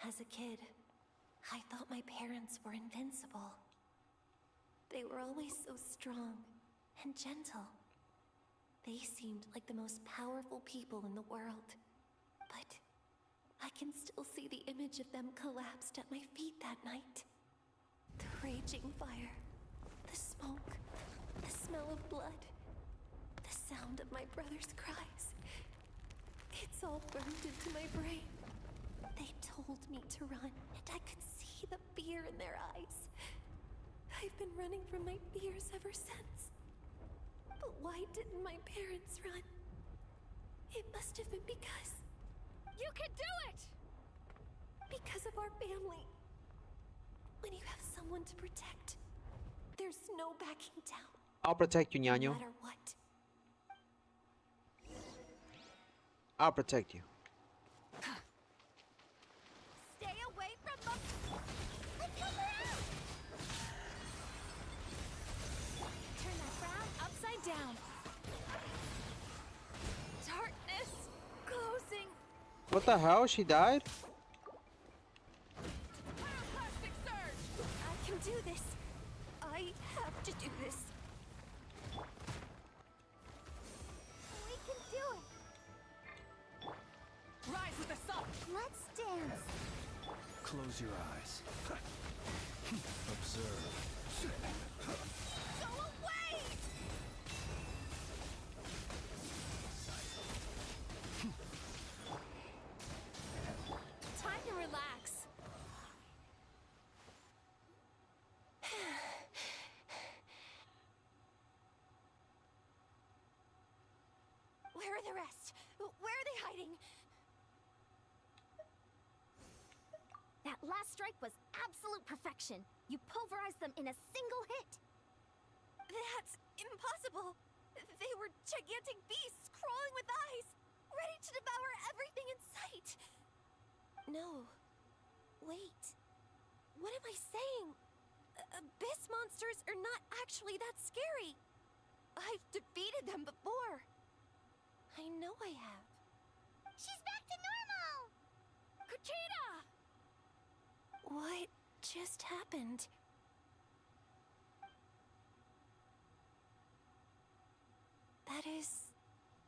As a kid, I thought my parents were invincible. They were always so strong and gentle. They seemed like the most powerful people in the world. But I can still see the image of them collapsed at my feet that night. The raging fire, the smoke, the smell of blood, the sound of my brother's cries. It's all burned into my brain. They told me to run, and I could see the fear in their eyes. I've been running from my fears ever since. But why didn't my parents run? It must have been because... You can do it! Because of our family. When you have someone to protect, there's no backing down. I'll protect you, No ñaño. matter what. I'll protect you. Stay away from the... Let's help her out! Turn that frown upside down. Darkness closing. What the hell? She died? Plastic surge. I can do this. I have to do this. We can do it. Rise with the sun. Let's dance. Close your eyes. Observe. Go away! Time to relax. Where are the rest? Where are they hiding? That last strike was absolute perfection. You pulverized them in a single hit. That's impossible. They were gigantic beasts crawling with eyes, ready to devour everything in sight. No. Wait. What am I saying? Abyss monsters are not actually that scary. I've defeated them before. I know I have. She's back to normal! Kochita! What just happened? That is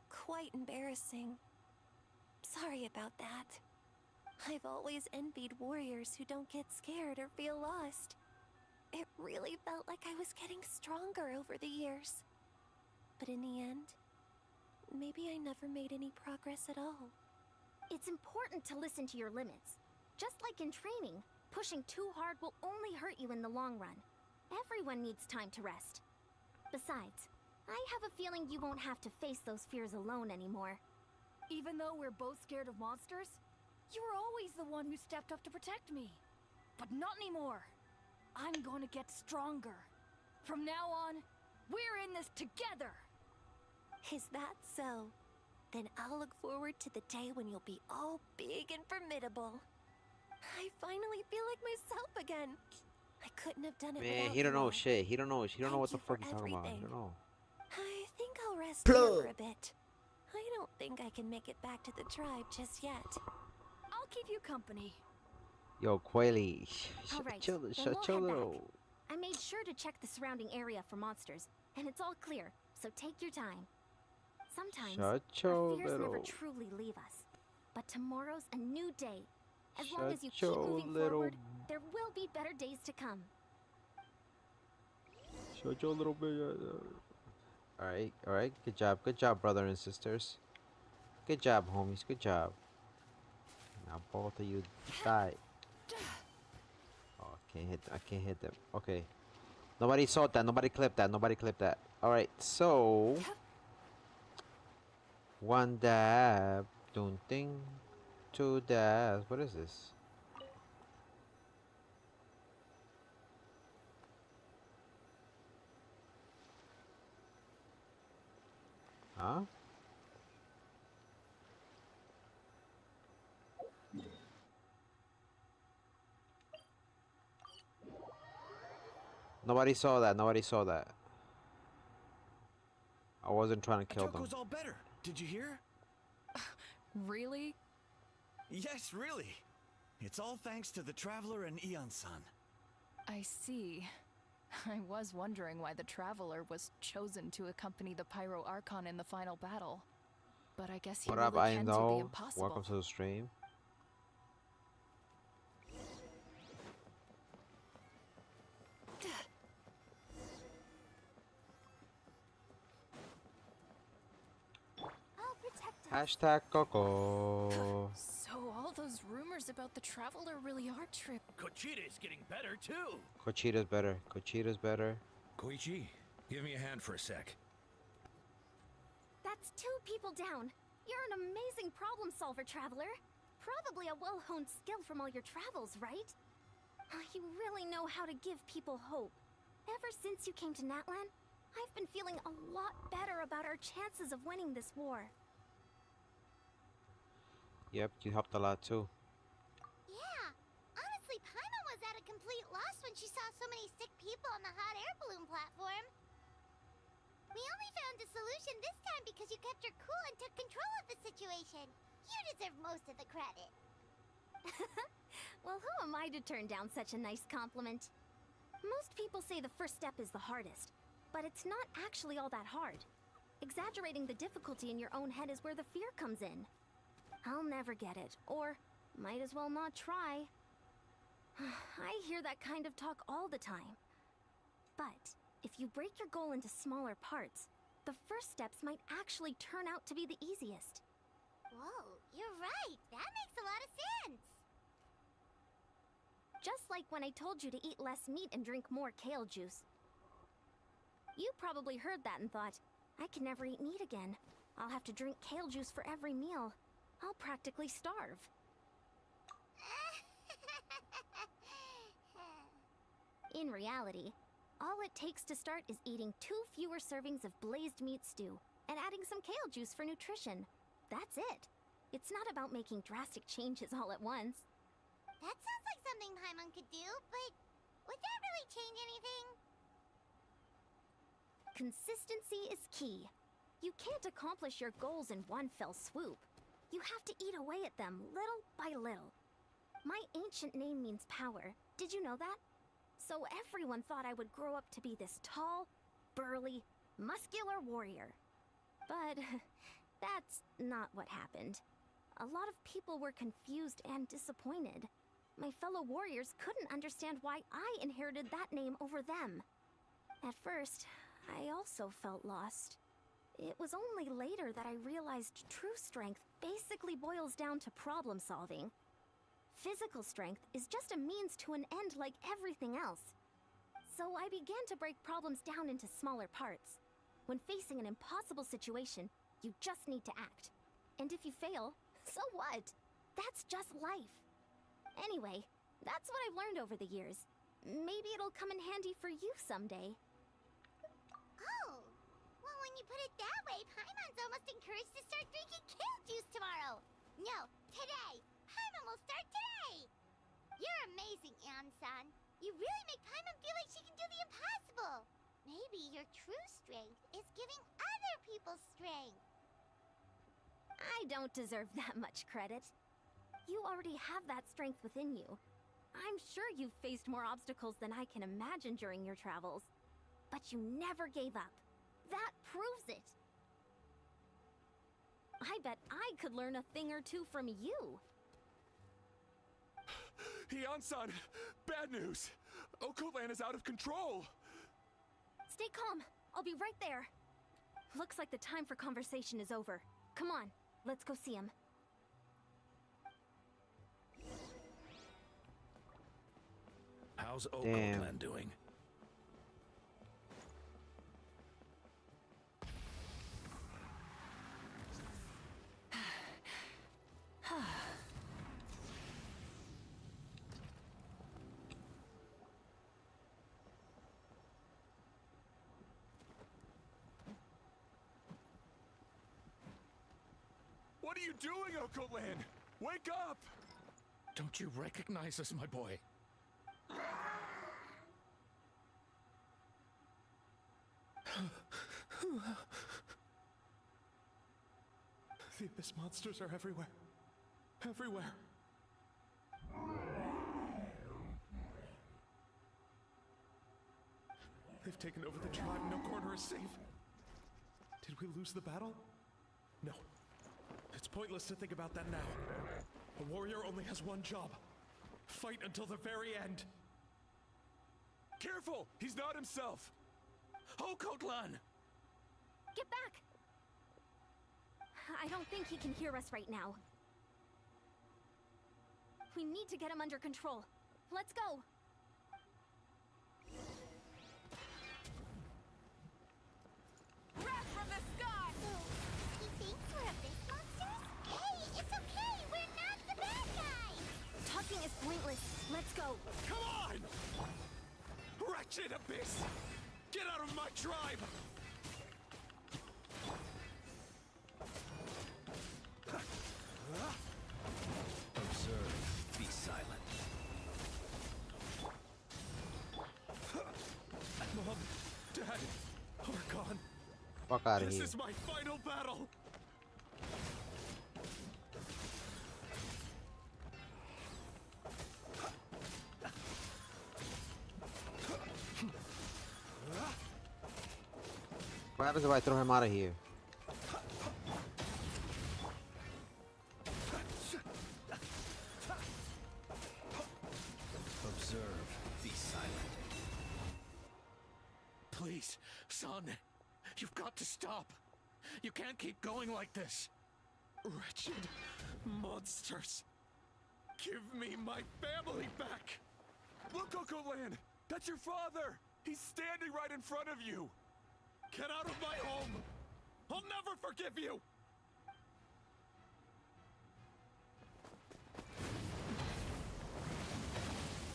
quite embarrassing. Sorry about that. I've always envied warriors who don't get scared or feel lost. It really felt like I was getting stronger over the years. But in the end, maybe I never made any progress at all. It's important to listen to your limits. Just like in training, pushing too hard will only hurt you in the long run. Everyone needs time to rest. Besides, I have a feeling you won't have to face those fears alone anymore. Even though we're both scared of monsters, you were always the one who stepped up to protect me. But not anymore. I'm going to get stronger. From now on, we're in this together. Is that so? Then I'll look forward to the day when you'll be all big and formidable. I finally feel like myself again. I couldn't have done it Man, without he don't you know all. shit. He don't know what Thank the you fuck for he's talking about. He everything. don't know. I think I'll rest here for a bit. I don't think I can make it back to the tribe just yet. I'll keep you company. Yo, Quayle, All right, shut then your we'll head little. back. I made sure to check the surrounding area for monsters, and it's all clear, so take your time. Sometimes, Shut our your fears never little. truly leave us. But tomorrow's a new day. As long Shut as you keep your moving little. forward, there will be better days to come. Shut your little bit. All right. Good job, brothers and sisters. Good job, homies. Good job. Now both of you die. Oh, I can't hit them. Okay. Nobody saw that. Nobody clipped that. All right. So one dab, dun ding, two dabs. What is this? Huh? Nobody saw that. I wasn't trying to kill them. Toko's all better. Did you hear? Really? Yes, really. It's all thanks to the Traveler and Eon-san. I see. I was wondering why the Traveler was chosen to accompany the Pyro Archon in the final battle. But I guess he What up, really I can do the know? impossible. Welcome to the stream. I'll protect us. Hashtag Coco. So all those rumors about the Traveler really are true. Kochira's getting better too. Cochita's better. Koichi, give me a hand for a sec. That's 2 people down. You're an amazing problem solver, Traveler. Probably a well-honed skill from all your travels, right? You really know how to give people hope. Ever since you came to Natlan, I've been feeling a lot better about our chances of winning this war. Yep, you helped a lot too. Yeah, honestly, Paimon was at a complete loss when she saw so many sick people on the hot air balloon platform. We only found a solution this time because you kept your cool and took control of the situation. You deserve most of the credit. Well, who am I to turn down such a nice compliment? Most people say the first step is the hardest, but it's not actually all that hard. Exaggerating the difficulty in your own head is where the fear comes in. I'll never get it, or might as well not try. I hear that kind of talk all the time. But if you break your goal into smaller parts, the first steps might actually turn out to be the easiest. Whoa, you're right. That makes a lot of sense. Just like when I told you to eat less meat and drink more kale juice. You probably heard that and thought, I can never eat meat again. I'll have to drink kale juice for every meal. I'll practically starve. In reality, all it takes to start is eating 2 fewer servings of blazed meat stew and adding some kale juice for nutrition. That's it. It's not about making drastic changes all at once. That sounds like something Paimon could do, but would that really change anything? Consistency is key. You can't accomplish your goals in one fell swoop. You have to eat away at them little by little. My ancient name means power. Did you know that? So everyone thought I would grow up to be this tall, burly, muscular warrior. But that's not what happened. A lot of people were confused and disappointed. My fellow warriors couldn't understand why I inherited that name over them. At first, I also felt lost. It was only later that I realized true strength basically boils down to problem solving. Physical strength is just a means to an end like everything else. So I began to break problems down into smaller parts. When facing an impossible situation, you just need to act. And if you fail, so what? That's just life. Anyway, that's what I've learned over the years. Maybe it'll come in handy for you someday. Oh, well, when you put it that way, Paimon's almost encouraged to start drinking kale juice tomorrow. No, today. Paimon will start today. You're amazing, Ansan. You really make Paimon feel like she can do the impossible. Maybe your true strength is giving other people strength. I don't deserve that much credit. You already have that strength within you. I'm sure you've faced more obstacles than I can imagine during your travels. But you never gave up. That proves it. I bet I could learn a thing or two from you. Hyun-san, bad news. Okoland is out of control. Stay calm. I'll be right there. Looks like the time for conversation is over. Come on, let's go see him. How's Damn. Okoland doing? What are you doing, Okoland? Wake up! Don't you recognize us, my boy? The Abyss monsters are everywhere. Everywhere. They've taken over the tribe. No corner is safe. Did we lose the battle? No. It's pointless to think about that now. A warrior only has one job. Fight until the very end. Careful! He's not himself! Okoland! Get back! I don't think he can hear us right now. We need to get him under control. Let's go! Wrath from the sky! He thinks we're Abyss monsters? Hey, it's okay! We're not the bad guys! Talking is pointless. Let's go. Come on! Wretched Abyss! Get out of my tribe! Observe, be silent. Mom, Dad, we're gone. Fuck out of This here. is my final battle! What happens if I throw him out of here? Observe, be silent. Please, son, you've got to stop. You can't keep going like this. Wretched monsters! Give me my family back! Look, Okoland! That's your father! He's standing right in front of you! Get out of my home! I'll never forgive you!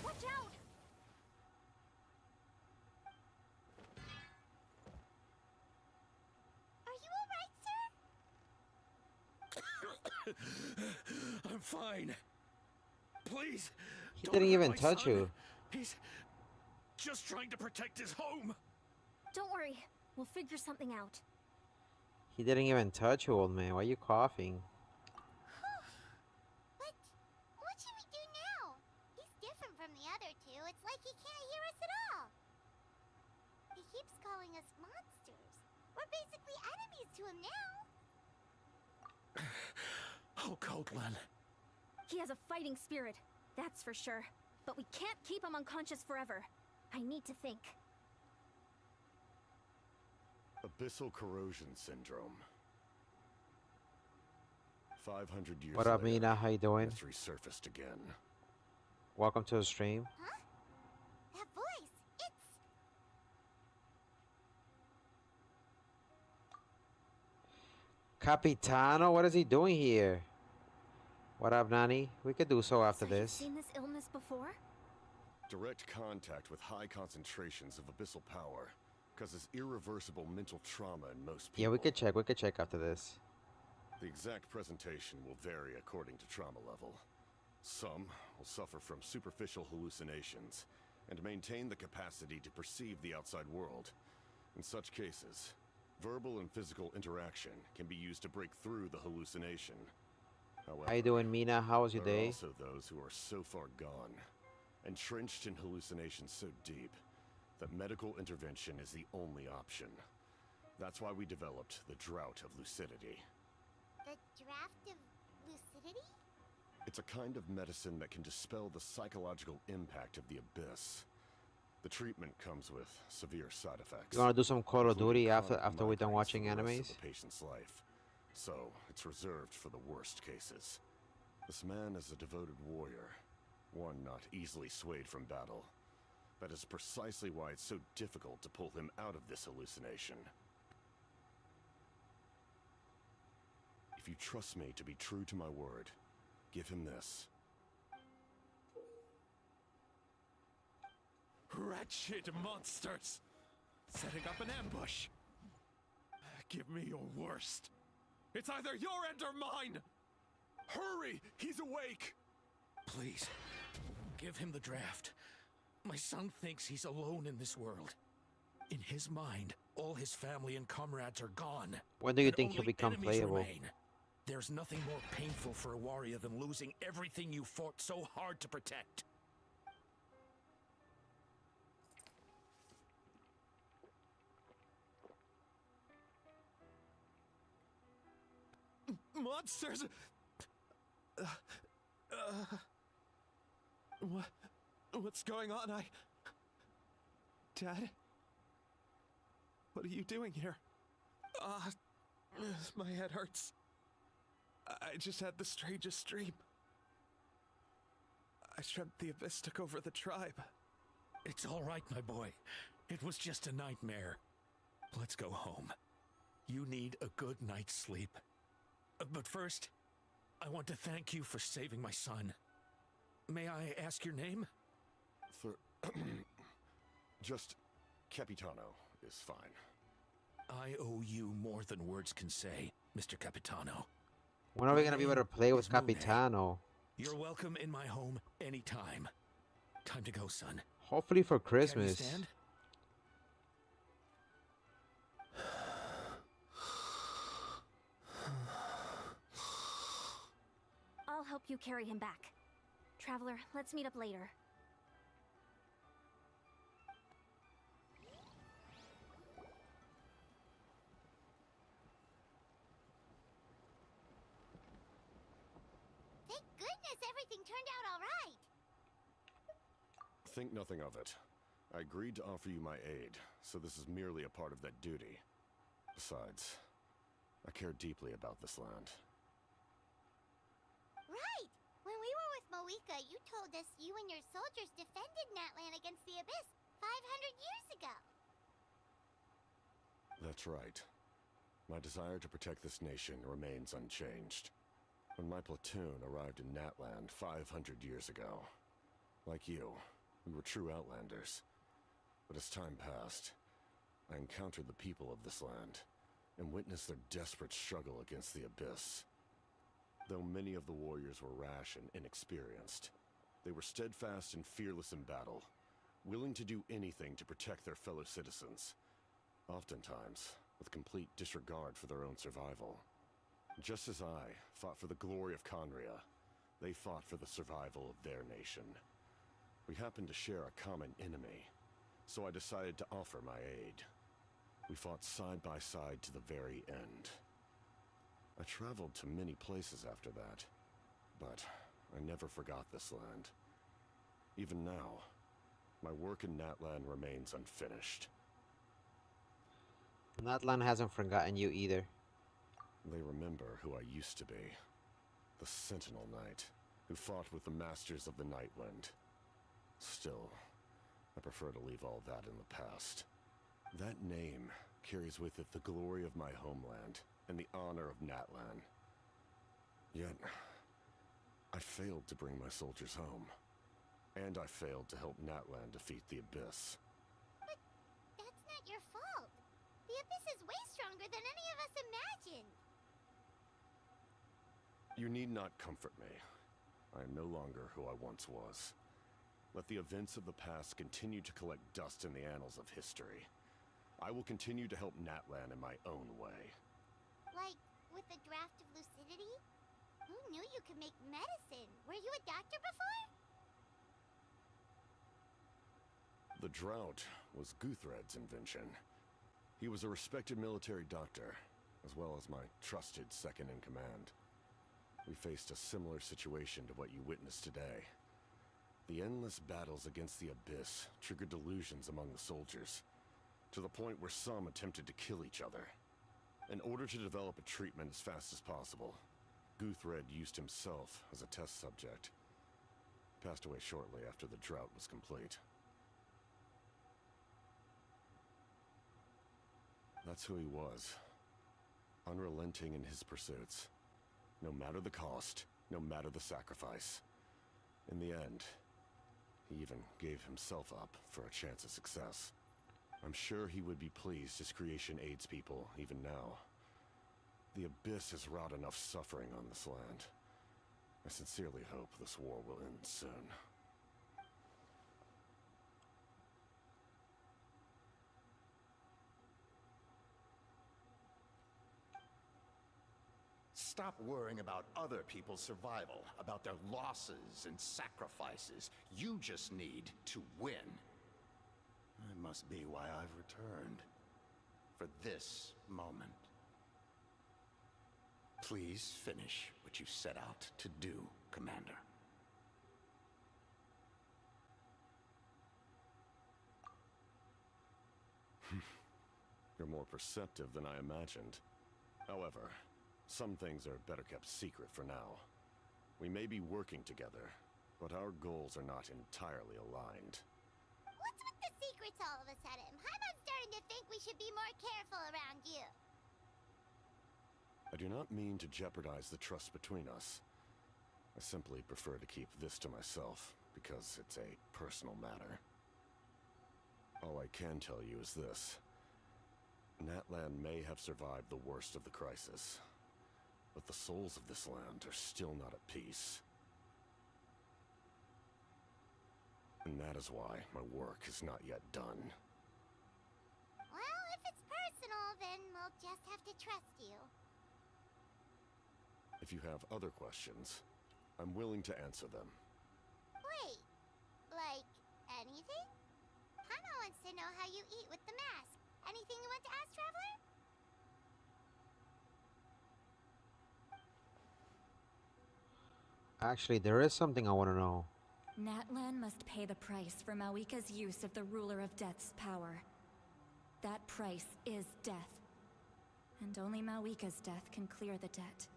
Watch out! Are you alright, sir? I'm fine. Please, He don't didn't hurt even my touch son. you. He's just trying to protect his home. Don't worry. We'll figure something out. He didn't even touch you, old man. Why are you coughing? What should we do now? He's different from the other two. It's like he can't hear us at all. He keeps calling us monsters. We're basically enemies to him now. Oh, Okoland. He has a fighting spirit. That's for sure. But we can't keep him unconscious forever. I need to think. Abyssal corrosion syndrome. 500 years What up, later, Mina? How you doing? it's resurfaced again. Welcome to the stream. Huh? That voice, it's... Capitano, what is he doing here? What up, Nani? We could do so after So you've this. seen this illness before? Direct contact with high concentrations of abyssal power causes irreversible mental trauma in most people. Yeah, we could check. We could check after this. The exact presentation will vary according to trauma level. Some will suffer from superficial hallucinations and maintain the capacity to perceive the outside world. In such cases, verbal and physical interaction can be used to break through the hallucination. However, How you doing, Mina? How was your there are day? also those who are so far gone, entrenched in hallucinations so deep, that medical intervention is the only option. That's why we developed the Drought of Lucidity. The draft of lucidity? It's a kind of medicine that can dispel the psychological impact of the abyss. The treatment comes with severe side effects. You wanna do some Call of including Duty after chronic we're done migraines watching for the rest animes? of the patient's life. So, it's reserved for the worst cases. This man is a devoted warrior, one not easily swayed from battle. That is precisely why it's so difficult to pull him out of this hallucination. If you trust me to be true to my word, give him this. Wretched monsters! Setting up an ambush! Give me your worst. It's either your end or mine! Hurry! He's awake! Please, give him the draft. My son thinks he's alone in this world. In his mind, all his family and comrades are gone. When do you and think he'll only become enemies playable? remain. There's nothing more painful for a warrior than losing everything you fought so hard to protect. Monsters! What's going on? Dad? What are you doing here? My head hurts. I just had the strangest dream. I dreamt the Abyss took over the tribe. It's all right, my boy. It was just a nightmare. Let's go home. You need a good night's sleep. But first, I want to thank you for saving my son. May I ask your name? Just Capitano is fine. I owe you more than words can say, Mr. Capitano. When are we gonna be able to play with Capitano? You're welcome in my home anytime. Time to go, son. Hopefully for Can you Christmas. stand? I'll help you carry him back. Traveler, let's meet up later. Thank goodness everything turned out all right. Think nothing of it. I agreed to offer you my aid, so this is merely a part of that duty. Besides, I care deeply about this land. Right! When we were with Moika, you told us you and your soldiers defended Natlan against the Abyss 500 years ago. That's right. My desire to protect this nation remains unchanged. When my platoon arrived in Natland 500 years ago, like you, we were true outlanders. But as time passed, I encountered the people of this land and witnessed their desperate struggle against the Abyss. Though many of the warriors were rash and inexperienced, they were steadfast and fearless in battle, willing to do anything to protect their fellow citizens, oftentimes with complete disregard for their own survival. Just as I fought for the glory of Conria, they fought for the survival of their nation. We happened to share a common enemy, so I decided to offer my aid. We fought side by side to the very end. I traveled to many places after that, but I never forgot this land. Even now, my work in Natlan remains unfinished. Natlan hasn't forgotten you either. They remember who I used to be. The Sentinel Knight, who fought with the Masters of the Nightwind. Still, I prefer to leave all that in the past. That name carries with it the glory of my homeland and the honor of Natlan. Yet, I failed to bring my soldiers home. And I failed to help Natlan defeat the Abyss. But that's not your fault. The Abyss is way stronger than any of us imagined. You need not comfort me. I am no longer who I once was. Let the events of the past continue to collect dust in the annals of history. I will continue to help Natlan in my own way. Like, with the draft of lucidity? Who knew you could make medicine? Were you a doctor before? The drought was Guthred's invention. He was a respected military doctor, as well as my trusted second-in-command. We faced a similar situation to what you witnessed today. The endless battles against the Abyss triggered delusions among the soldiers, to the point where some attempted to kill each other. In order to develop a treatment as fast as possible, Guthred used himself as a test subject. He passed away shortly after the drought was complete. That's who he was. Unrelenting in his pursuits. No matter the cost, no matter the sacrifice. In the end, he even gave himself up for a chance at success. I'm sure he would be pleased his creation aids people even now. The Abyss has wrought enough suffering on this land. I sincerely hope this war will end soon. Stop worrying about other people's survival, about their losses and sacrifices. You just need to win. That must be why I've returned. For this moment. Please finish what you set out to do, Commander. You're more perceptive than I imagined. However, some things are better kept secret for now. We may be working together, but our goals are not entirely aligned. What's with the secrets all of a sudden? I'm starting to think we should be more careful around you. I do not mean to jeopardize the trust between us. I simply prefer to keep this to myself, because it's a personal matter. All I can tell you is this. Natlan may have survived the worst of the crisis, but the souls of this land are still not at peace. And that is why my work is not yet done. Well, if it's personal, then we'll just have to trust you. If you have other questions, I'm willing to answer them. Wait, like anything? Hana wants to know how you eat with the mask. Anything you want to ask, Traveler? Actually, there is something I want to know. Natlan must pay the price for Mawika's use of the Ruler of Death's power. That price is death. And only Mawika's death can clear the debt.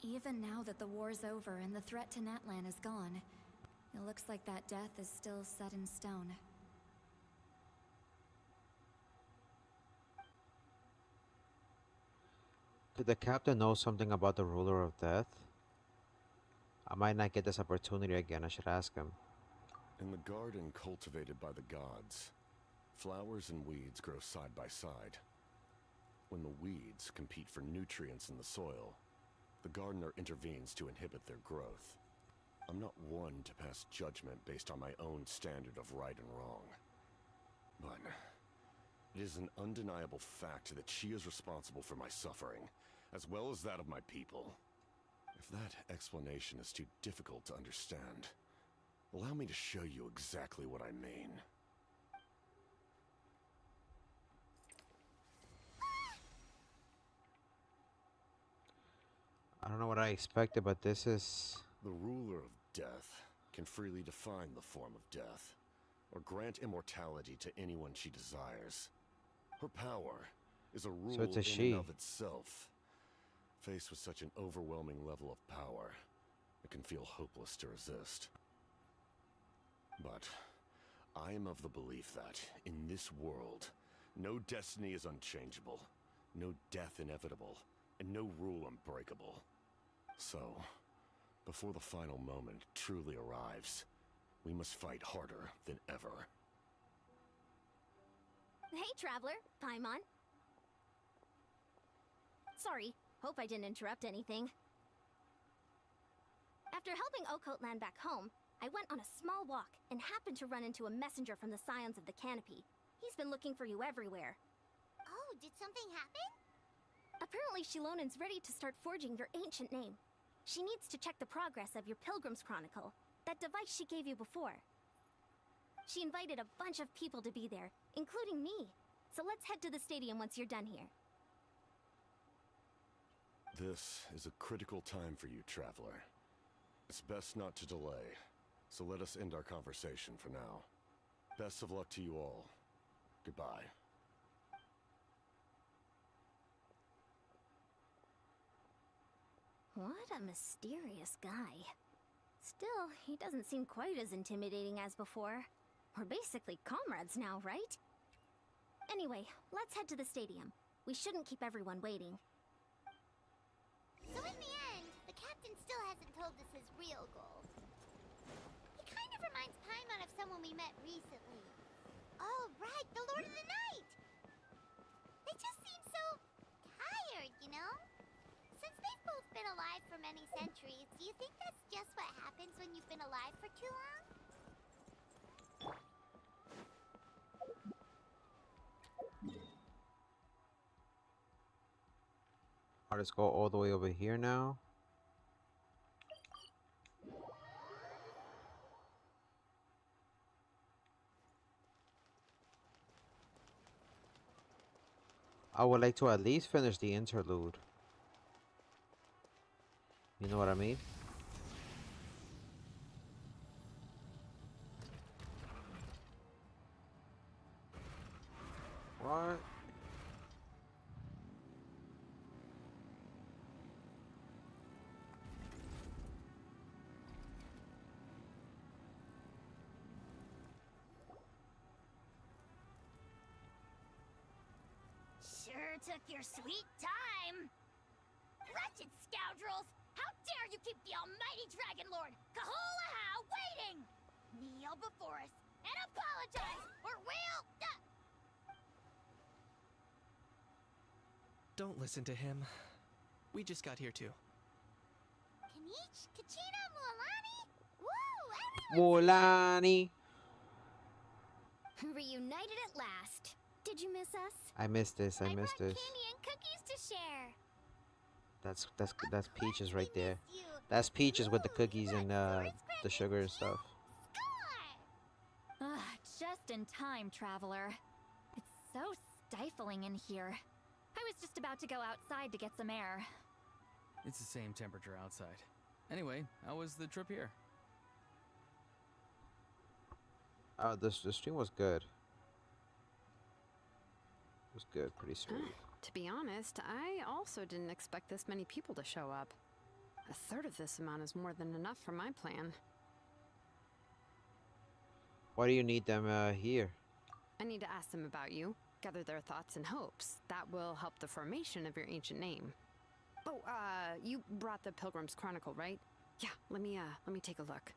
Even now that the war's over and the threat to Natlan is gone, it looks like that death is still set in stone. Did the captain know something about the Ruler of Death? I might not get this opportunity again. I should ask him. In the garden cultivated by the gods, flowers and weeds grow side by side. When the weeds compete for nutrients in the soil, the gardener intervenes to inhibit their growth. I'm not one to pass judgment based on my own standard of right and wrong. But it is an undeniable fact that she is responsible for my suffering, as well as that of my people. If that explanation is too difficult to understand, allow me to show you exactly what I mean. I don't know what I expected, but this is... The Ruler of death, can freely define the form of death, or grant immortality to anyone she desires. Her power is a rule it's a in she. and of itself. Faced with such an overwhelming level of power, it can feel hopeless to resist. But I am of the belief that, in this world, no destiny is unchangeable, no death inevitable, and no rule unbreakable. So, before the final moment truly arrives, we must fight harder than ever. Hey, Traveler. Paimon. Sorry, hope I didn't interrupt anything. After helping Okote land back home, I went on a small walk and happened to run into a messenger from the Scions of the Canopy. He's been looking for you everywhere. Oh, did something happen? Apparently Shilonen's ready to start forging your ancient name. She needs to check the progress of your Pilgrim's Chronicle, that device she gave you before. She invited a bunch of people to be there, including me. So let's head to the stadium once you're done here. This is a critical time for you, Traveler. It's best not to delay, so let us end our conversation for now. Best of luck to you all. Goodbye. What a mysterious guy. Still, he doesn't seem quite as intimidating as before. We're basically comrades now, right? Anyway, let's head to the stadium. We shouldn't keep everyone waiting. So in the end, the captain still hasn't told us his real goal. He kind of reminds Paimon of someone we met recently. Oh, right, the Lord of the Night! They just seem so tired, you know? Since they've both been alive for many centuries, do you think that's just what happens when you've been alive for too long? Let's go all the way over here now. I would like to at least finish the interlude. You know what I mean? What? Sure took your sweet time. Wretched scoundrels! How dare you keep the almighty Dragon Lord, Kahoolaha, waiting! Kneel before us and apologize, or we'll... Don't listen to him. We just got here too. Kanich, Kachina, Mualani? Woo! Mualani! Reunited at last. Did you miss us? I missed this. I missed this. Candy and cookies to share. That's Peaches right there. That's Peaches with the cookies and the sugar and stuff. Just in time, Traveler. It's so stifling in here. I was just about to go outside to get some air. It's the same temperature outside. Anyway, how was the trip here? The stream was good. It was good, pretty sweet. To be honest, I also didn't expect this many people to show up. A third of this amount is more than enough for my plan. Why do you need them here? I need to ask them about you, gather their thoughts and hopes. That will help the formation of your ancient name. Oh, you brought the Pilgrim's Chronicle, right? Yeah, let me take a look.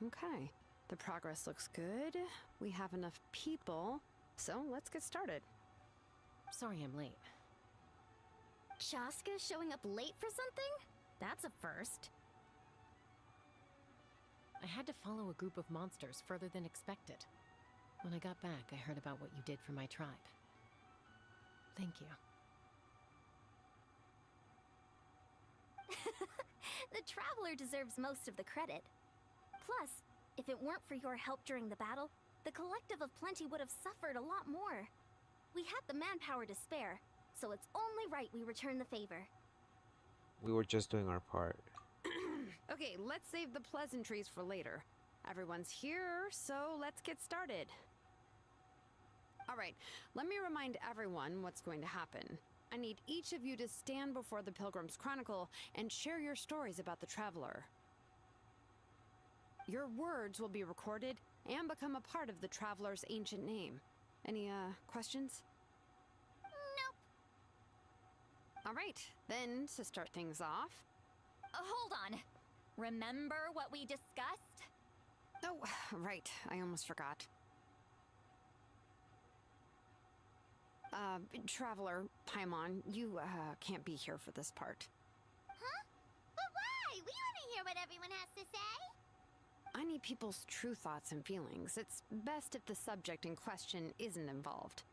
Okay. The progress looks good. We have enough people, so let's get started. Sorry I'm late. Shaska showing up late for something? That's a first. I had to follow a group of monsters further than expected. When I got back, I heard about what you did for my tribe. Thank you. The Traveler deserves most of the credit. Plus, if it weren't for your help during the battle, the Collective of Plenty would have suffered a lot more. We had the manpower to spare, so it's only right we return the favor. We were just doing our part. Okay, let's save the pleasantries for later. Everyone's here, so let's get started. Alright, let me remind everyone what's going to happen. I need each of you to stand before the Pilgrim's Chronicle and share your stories about the Traveler. Your words will be recorded and become a part of the Traveler's ancient name. Any, questions? Nope. Alright, then, to start things off... Hold on. Remember what we discussed? Oh, right, I almost forgot. Traveler, Paimon, you, can't be here for this part. Huh? But why? We want to hear what everyone has to say. I need people's true thoughts and feelings. It's best if the subject in question isn't involved.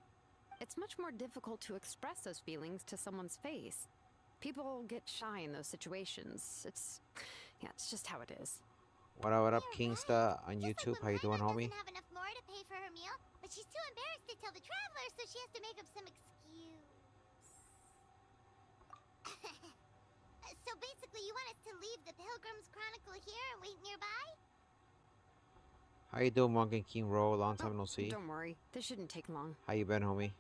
It's much more difficult to express those feelings to someone's face. People get shy in those situations. It's just how it is. What up, Kingsta on YouTube? How you doing, homie? Doesn't have enough more to pay for her meal, but she's too embarrassed to tell the Traveler, so she has to make up some excuse. So basically, you want us to leave the Pilgrim's Chronicle here and wait nearby? How you doing, Monkey King Roll? Long time no see. Don't worry, this shouldn't take long. How you been, homie?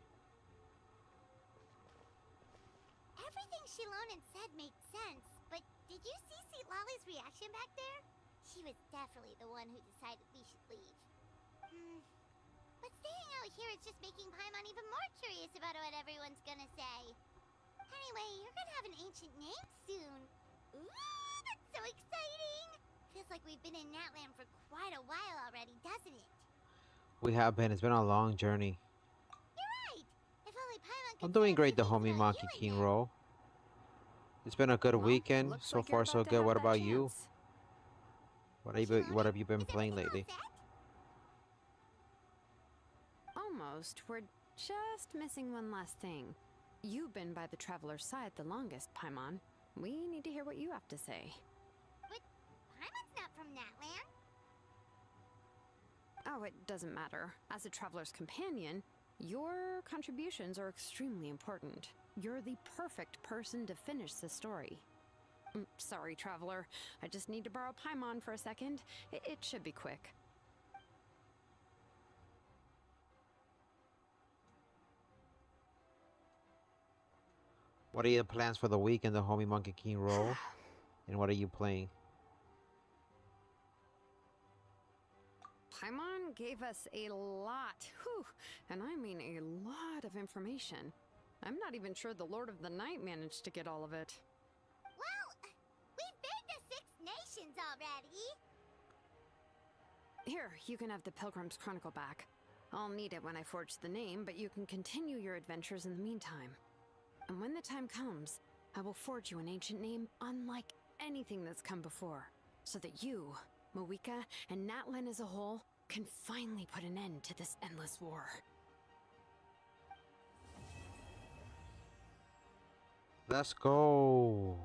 Everything Shilonen said made sense, but did you see Sweet Lolly's reaction back there? She was definitely the one who decided we should leave. But staying out here is just making Paimon even more curious about what everyone's gonna say. Anyway, you're gonna have an ancient name soon. Ooh, that's so exciting! Feels like we've been in Natland for quite a while already, doesn't it? We have been. It's been a long journey. You're right! If only Paimon could I'm doing great, the say homie about Monkey you King again. Roll. It's been a good weekend. So like you're far, so about to good. have What that about you? chance. What have you been playing lately? Almost. We're just missing one last thing. You've been by the Traveler's side the longest, Paimon. We need to hear what you have to say. But Paimon's not from Natland. Oh, it doesn't matter. As a Traveler's companion, your contributions are extremely important. You're the perfect person to finish the story. Sorry, Traveler. I just need to borrow Paimon for a second. It should be quick. What are your plans for the weekend, the homie Monkey King Roll? And what are you playing? Paimon gave us a lot, and I mean a lot of information. I'm not even sure the Lord of the Night managed to get all of it. Well, we've been to 6 nations already. Here, you can have the Pilgrim's Chronicle back. I'll need it when I forge the name, but you can continue your adventures in the meantime. And when the time comes, I will forge you an ancient name unlike anything that's come before, so that you, Moika, and Natlan as a whole can finally put an end to this endless war. Let's go.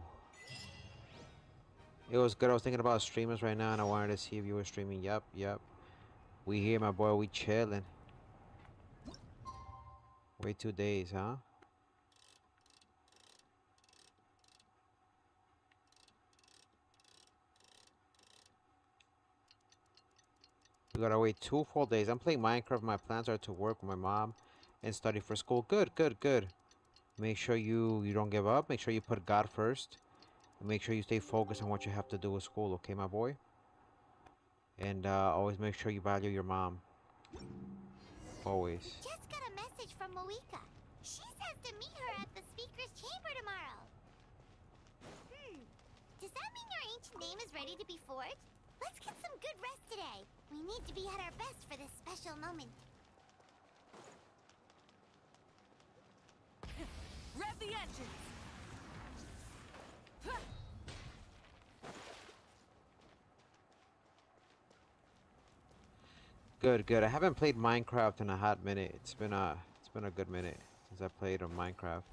It was good. I was thinking about streamers right now, and I wanted to see if you were streaming. Yep. We here, my boy. We chilling. Wait 2 days, huh? We gotta wait 2 full days. I'm playing Minecraft. My plans are to work with my mom and study for school. Good. Make sure you don't give up. Make sure you put God first. And make sure you stay focused on what you have to do with school, okay, my boy? And always make sure you value your mom. Always. Just got a message from Moika. She says to meet her at the Speaker's Chamber tomorrow. Does that mean your ancient name is ready to be forged? Let's get some good rest today. We need to be at our best for this special moment. Rev the engines! Good. I haven't played Minecraft in a hot minute. It's been a good minute since I played on Minecraft.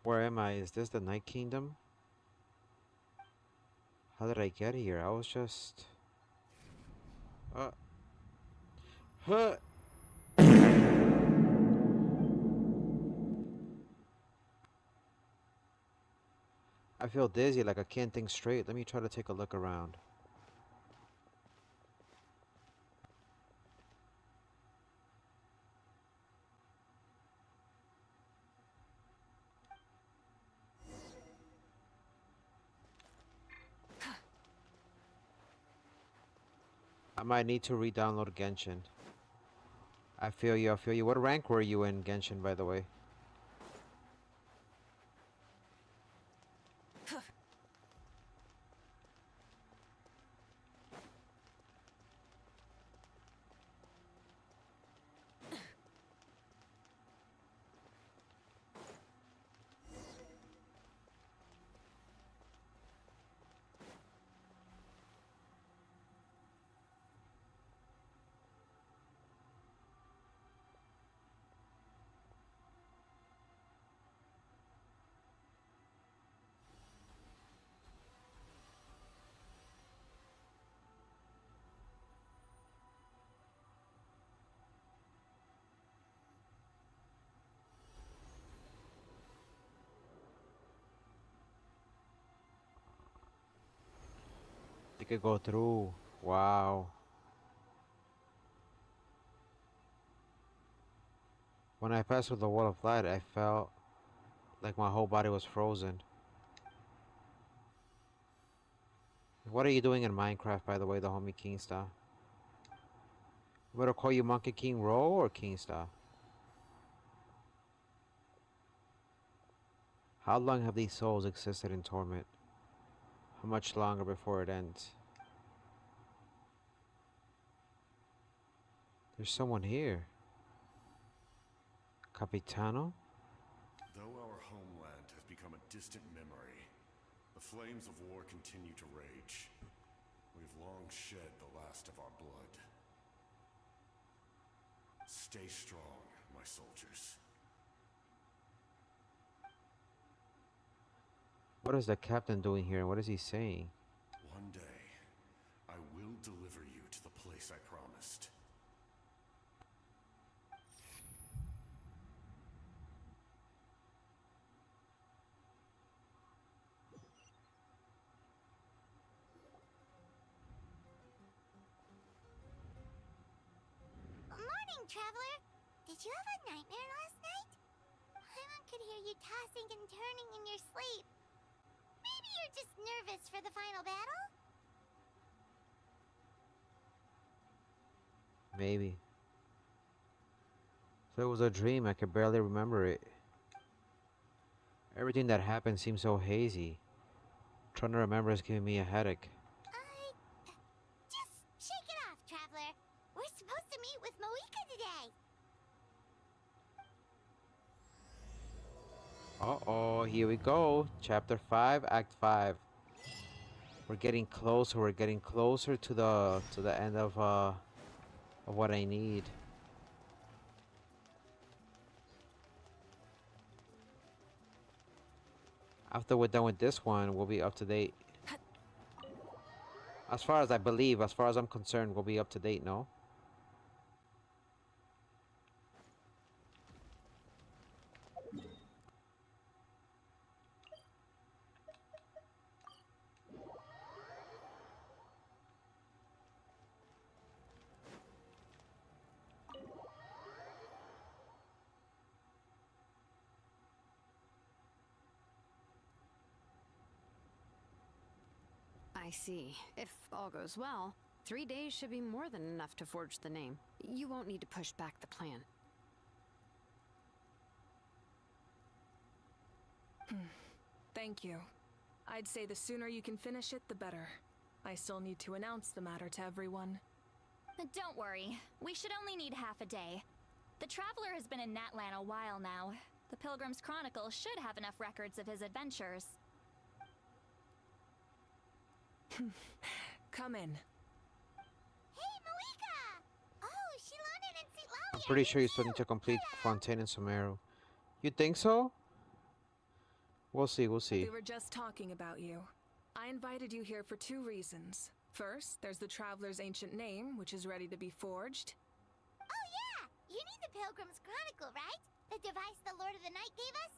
Where am I? Is this the Night Kingdom? How did I get here? I was just... Huh! I feel dizzy, like I can't think straight. Let me try to take a look around. I might need to re-download Genshin. I feel you, I feel you. What rank were you in Genshin, by the way? You could go through. Wow. When I passed through the wall of light, I felt like my whole body was frozen. What are you doing in Minecraft, by the way, the homie Kingstar? What to call you Monkey King Ro or Kingstar? How long have these souls existed in torment? How much longer before it ends? There's someone here. Capitano? Though our homeland has become a distant memory, the flames of war continue to rage. We've long shed the last of our blood. Stay strong, my soldiers. What is the captain doing here? What is he saying? One day, I will deliver you to the place I promised. Morning, traveler. Did you have a nightmare last night? Paimon could hear you tossing and turning in your sleep. Maybe you're just nervous for the final battle? Maybe. So it was a dream. I could barely remember it. Everything that happened seems so hazy. Trying to remember is giving me a headache. Just shake it off, traveler. We're supposed to meet with Moika today. Uh-oh, here we go. Chapter 5, Act 5. We're getting closer. We're getting closer to the end of what I need. After we're done with this one, we'll be up to date. As far as I believe, as far as I'm concerned, we'll be up to date, no? I see. If all goes well, 3 days should be more than enough to forge the name. You won't need to push back the plan. Thank you. I'd say the sooner you can finish it, the better. I still need to announce the matter to everyone. Don't worry. We should only need half a day. The Traveler has been in Natlan a while now. The Pilgrim's Chronicle should have enough records of his adventures. Come in. Hey, Moika! Oh, Shilonen and Sitlali. I'm pretty sure you still need to complete Fontaine and Sumeru. You think so? We'll see, we'll see. We were just talking about you. I invited you here for two reasons. First, there's the Traveler's ancient name, which is ready to be forged. Oh yeah! You need the Pilgrim's Chronicle, right? The device the Lord of the Night gave us?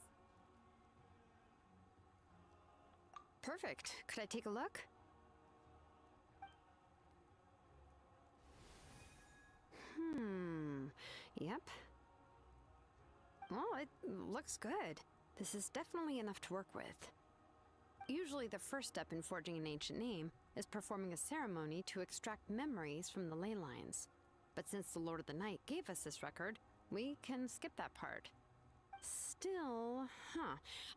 Perfect. Could I take a look? Yep. Well, it looks good. This is definitely enough to work with. Usually the first step in forging an ancient name is performing a ceremony to extract memories from the ley lines. But since the Lord of the Night gave us this record, we can skip that part. Still,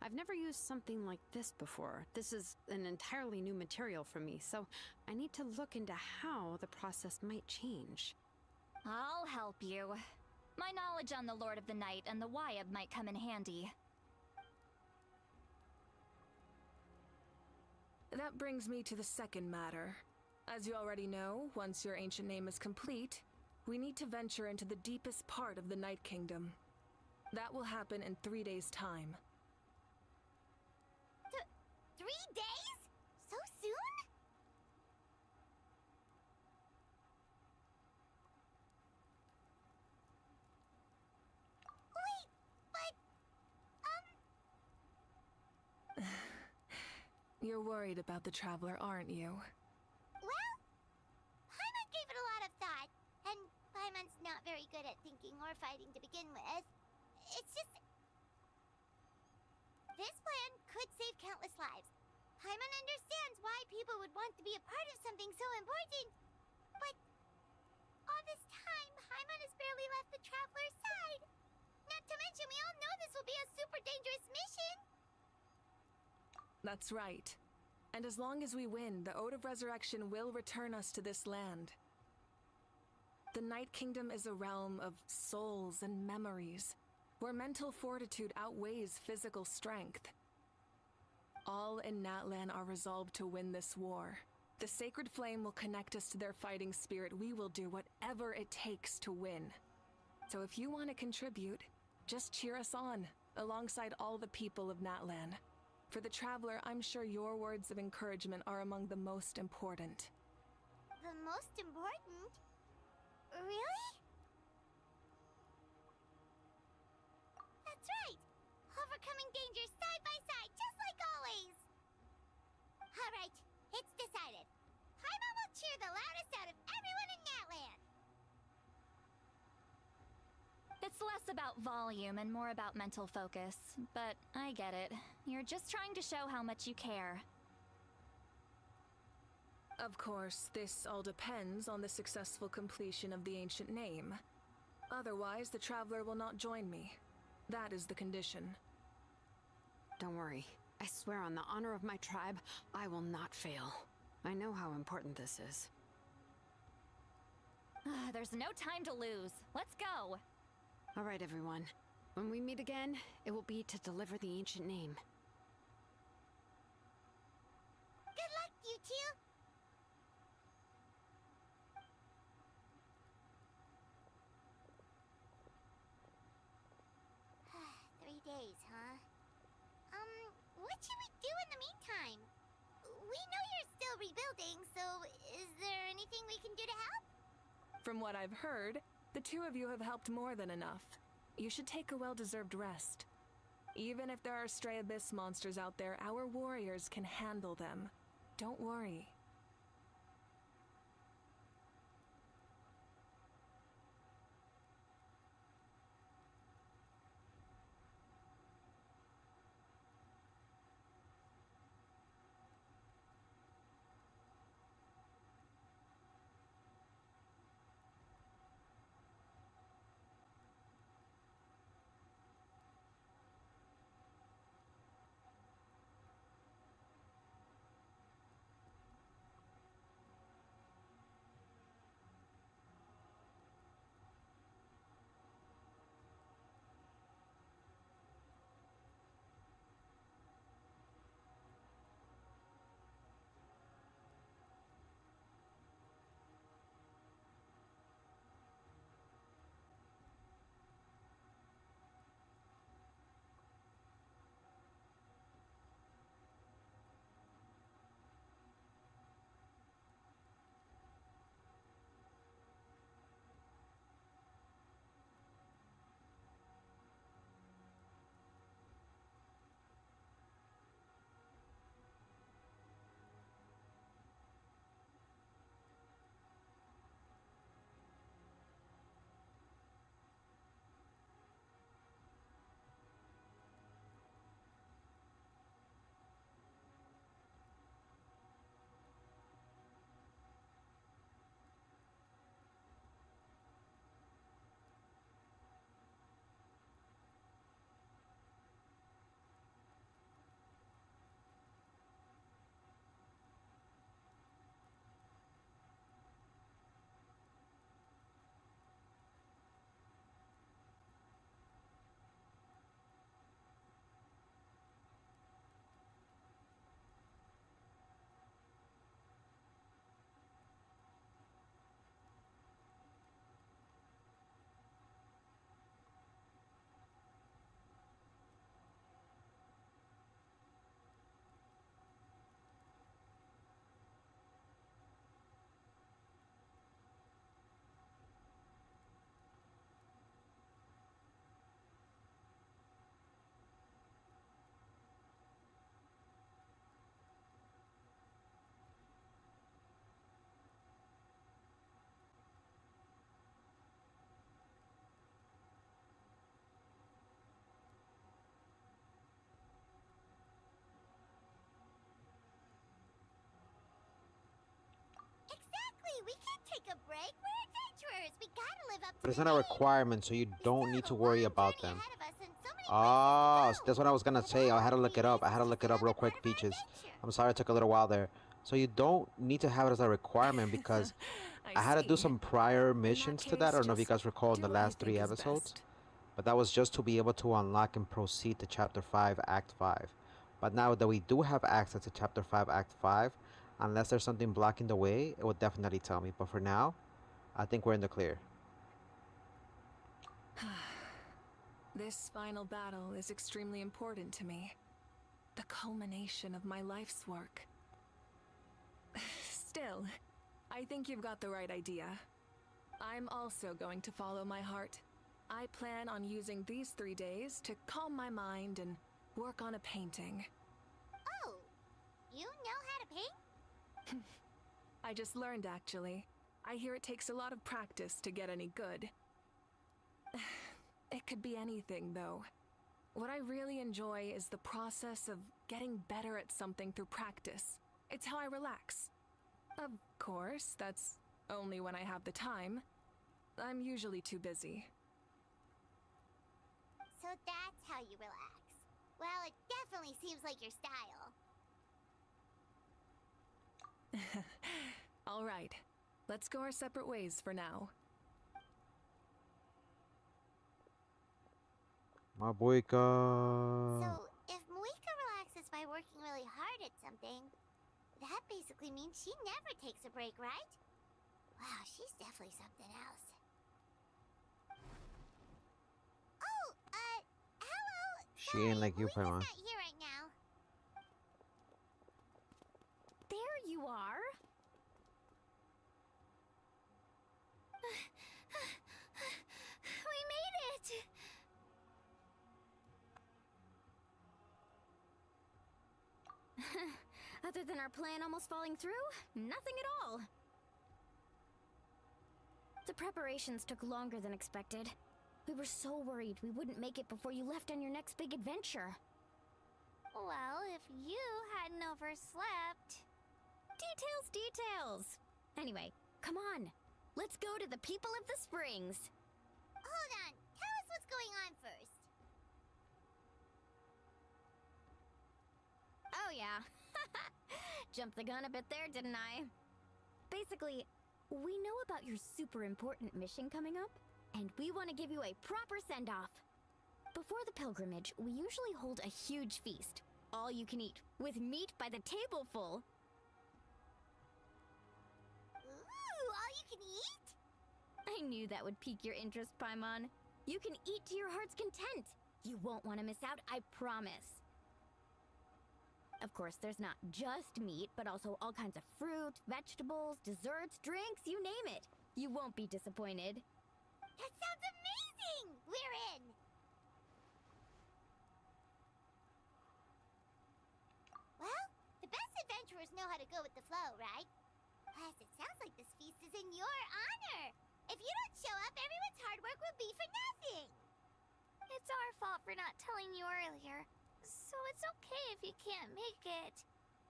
I've never used something like this before. This is an entirely new material for me, so I need to look into how the process might change. I'll help you. My knowledge on the Lord of the Night and the Wyab might come in handy. That brings me to the second matter. As you already know, once your ancient name is complete, we need to venture into the deepest part of the Night Kingdom. That will happen in 3 days' time. 3 days? So soon? Wait, but... You're worried about the Traveler, aren't you? Well, Paimon gave it a lot of thought, and Paimon's not very good at thinking or fighting to begin with. It's just... This plan could save countless lives. Paimon understands why people would want to be a part of something so important. But all this time, Paimon has barely left the Traveler's side. Not to mention, we all know this will be a super dangerous mission. That's right. And as long as we win, the Ode of Resurrection will return us to this land. The Night Kingdom is a realm of souls and memories, where mental fortitude outweighs physical strength. All in Natlan are resolved to win this war. The sacred flame will connect us to their fighting spirit. We will do whatever it takes to win. So if you want to contribute, just cheer us on, alongside all the people of Natlan. For the Traveler, I'm sure your words of encouragement are among the most important. The most important? Really? That's right! Overcoming danger side by side, just like always! Alright, it's decided. Paimon will cheer the loudest out of everyone in Natlan! It's less about volume and more about mental focus, but I get it. You're just trying to show how much you care. Of course, this all depends on the successful completion of the ancient name. Otherwise, the Traveler will not join me. That is the condition. Don't worry. I swear on the honor of my tribe, I will not fail. I know how important this is. There's no time to lose. Let's go! All right, everyone. When we meet again, it will be to deliver the ancient name. Good luck, you two! Days, huh? What should we do in the meantime? We know you're still rebuilding, so is there anything we can do to help? From what I've heard, the two of you have helped more than enough. You should take a well-deserved rest. Even if there are stray abyss monsters out there, our warriors can handle them. Don't worry. we can't take a break. We're adventurers. We gotta live up to But it's the not a name. requirement, so you don't need to worry about them. Ahead of us and so many Oh, that's what I was gonna say. I had to look it up. I had to look it up real quick, Peaches. I'm sorry it took a little while there. So you don't need to have it as a requirement because I had to do some prior missions to that. I don't know if you guys recall in the last 3 episodes. But that was just to be able to unlock and proceed to Chapter 5, Act 5. But now that we do have access to Chapter 5, Act 5, unless there's something blocking the way, it would definitely tell me. But for now, I think we're in the clear. This final battle is extremely important to me. The culmination of my life's work. Still, I think you've got the right idea. I'm also going to follow my heart. I plan on using these 3 days to calm my mind and work on a painting. Oh, you know how to paint? I just learned, actually. I hear it takes a lot of practice to get any good. It could be anything, though. What I really enjoy is the process of getting better at something through practice. It's how I relax. Of course, that's only when I have the time. I'm usually too busy. So that's how you relax. Well, it definitely seems like your style. All right, let's go our separate ways for now. My boyka. So, if Muika relaxes by working really hard at something, that basically means she never takes a break, right? Wow, she's definitely something else. Oh, hello! She ain't like you, Paimon. Not here right now. There you are. We made it! Other than our plan almost falling through, nothing at all. The preparations took longer than expected. We were so worried we wouldn't make it before you left on your next big adventure. Well, if you hadn't overslept... Details! Anyway, come on. Let's go to the people of the Springs. Hold on. Tell us what's going on first. Oh yeah. Jumped the gun a bit there, didn't I? Basically, we know about your super important mission coming up, and we want to give you a proper send-off. Before the pilgrimage, we usually hold a huge feast. All you can eat, with meat by the tableful. Ooh, all you can eat? I knew that would pique your interest, Paimon. You can eat to your heart's content. You won't want to miss out, I promise. Of course, there's not just meat, but also all kinds of fruit, vegetables, desserts, drinks, you name it. You won't be disappointed. That sounds amazing! We're in! Well, the best adventurers know how to go with the flow, right? Plus, it sounds like this feast is in your honor. If you don't show up, everyone's hard work will be for nothing. It's our fault for not telling you earlier, so it's okay if you can't make it.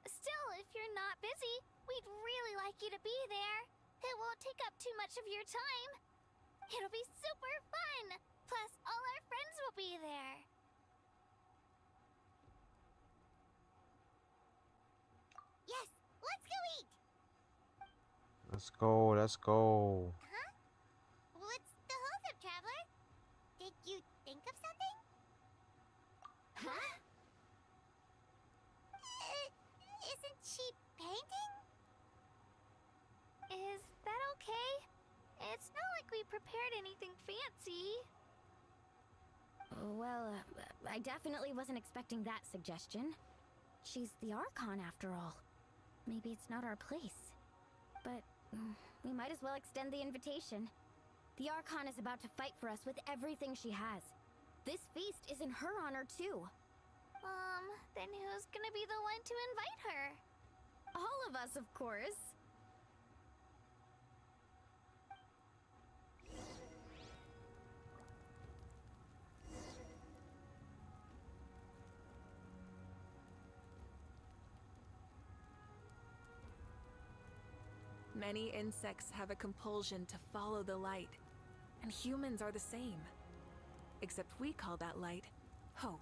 Still, if you're not busy, we'd really like you to be there. It won't take up too much of your time. It'll be super fun. Plus, all our friends will be there. Yes, let's go eat. Let's go. Huh? What's the holdup, traveler? Did you think of something? Huh? Isn't she painting? Is that okay? It's not like we prepared anything fancy. Well, I definitely wasn't expecting that suggestion. She's the Archon, after all. Maybe it's not our place. But we might as well extend the invitation. The Archon is about to fight for us with everything she has. This feast is in her honor, too. Then who's gonna be the one to invite her? All of us, of course. many insects have a compulsion to follow the light, and humans are the same. Except we call that light hope.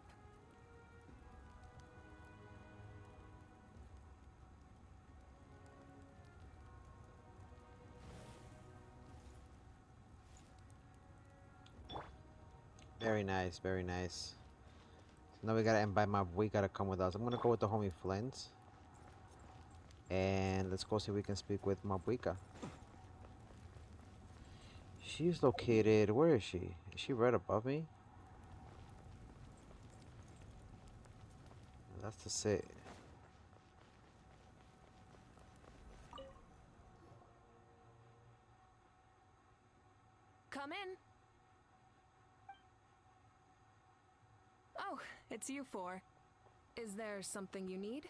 Very nice, very nice. So now we gotta invite my we gotta come with us. I'm gonna go with the homie Flint. And let's go see if we can speak with Mabuika. She's located, where is she? Is she right above me? That's to say. Come in. Oh, it's you four. Is there something you need?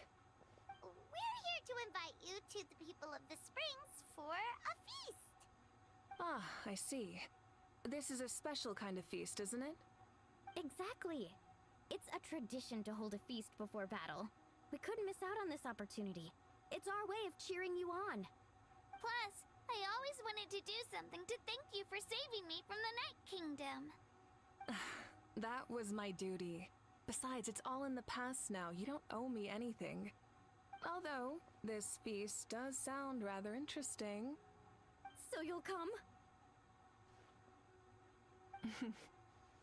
We're here to invite you to the people of the Springs for a feast. Ah, I see. This is a special kind of feast, isn't it? Exactly. It's a tradition to hold a feast before battle. We couldn't miss out on this opportunity. It's our way of cheering you on. Plus, I always wanted to do something to thank you for saving me from the Night Kingdom. That was my duty. Besides, it's all in the past now. You don't owe me anything. Although, this feast does sound rather interesting. So you'll come?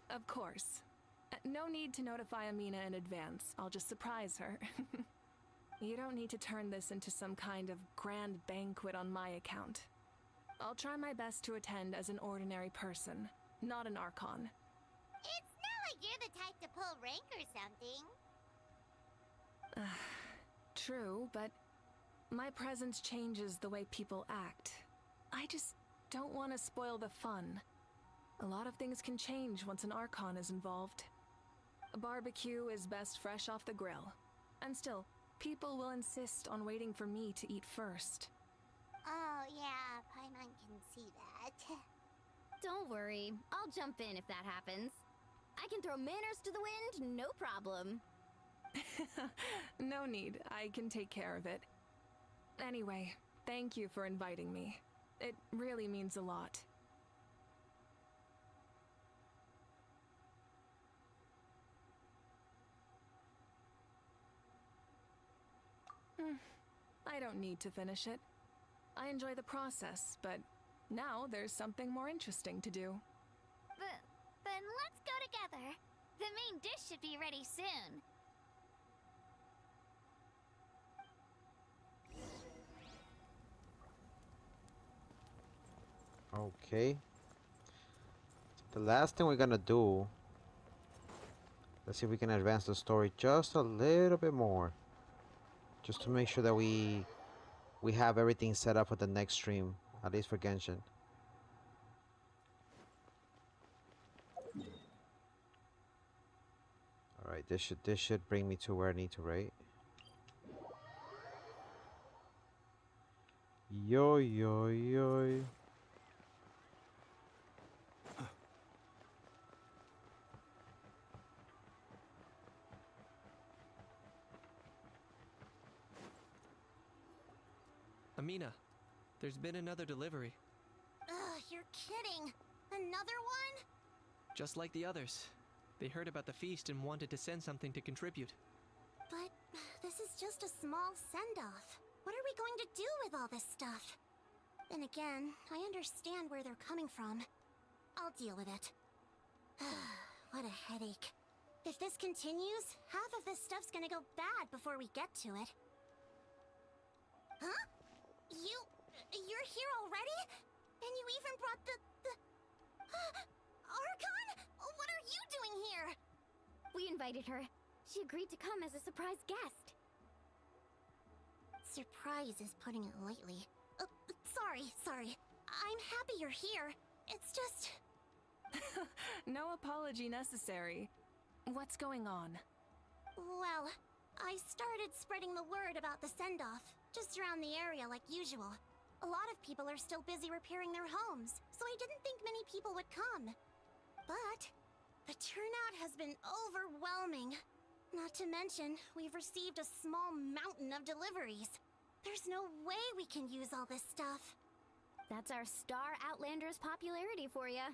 Of course. No need to notify Amina in advance. I'll just surprise her. You don't need to turn this into some kind of grand banquet on my account. I'll try my best to attend as an ordinary person, not an Archon. It's not like you're the type to pull rank or something. True, but my presence changes the way people act. I just don't want to spoil the fun. A lot of things can change once an Archon is involved. A barbecue is best fresh off the grill. And still, people will insist on waiting for me to eat first. Oh yeah, Paimon can see that. Don't worry, I'll jump in if that happens. I can throw manners to the wind, no problem. No need, I can take care of it. Anyway, thank you for inviting me. It really means a lot. I don't need to finish it. I enjoy the process, but now there's something more interesting to do. Then let's go together. The main dish should be ready soon. Okay. The last thing we're gonna do, let's see if we can advance the story just a little bit more, just to make sure that we have everything set up for the next stream, at least for Genshin. All right, this should bring me to where I need to, right? Yo yo yo. Amina, there's been another delivery. Ugh, you're kidding. Another one? Just like the others. They heard about the feast and wanted to send something to contribute. But this is just a small send-off. What are we going to do with all this stuff? Then again, I understand where they're coming from. I'll deal with it. What a headache. If this continues, half of this stuff's gonna go bad before we get to it. Huh? You're here already? And you even brought the... Archon? What are you doing here? We invited her. She agreed to come as a surprise guest. Surprise is putting it lightly. Sorry. I'm happy you're here. It's just... No apology necessary. What's going on? Well, I started spreading the word about the send-off, just around the area like usual. A lot of people are still busy repairing their homes, so I didn't think many people would come. But the turnout has been overwhelming. Not to mention, we've received a small mountain of deliveries. There's no way we can use all this stuff. That's our star Outlander's popularity for ya.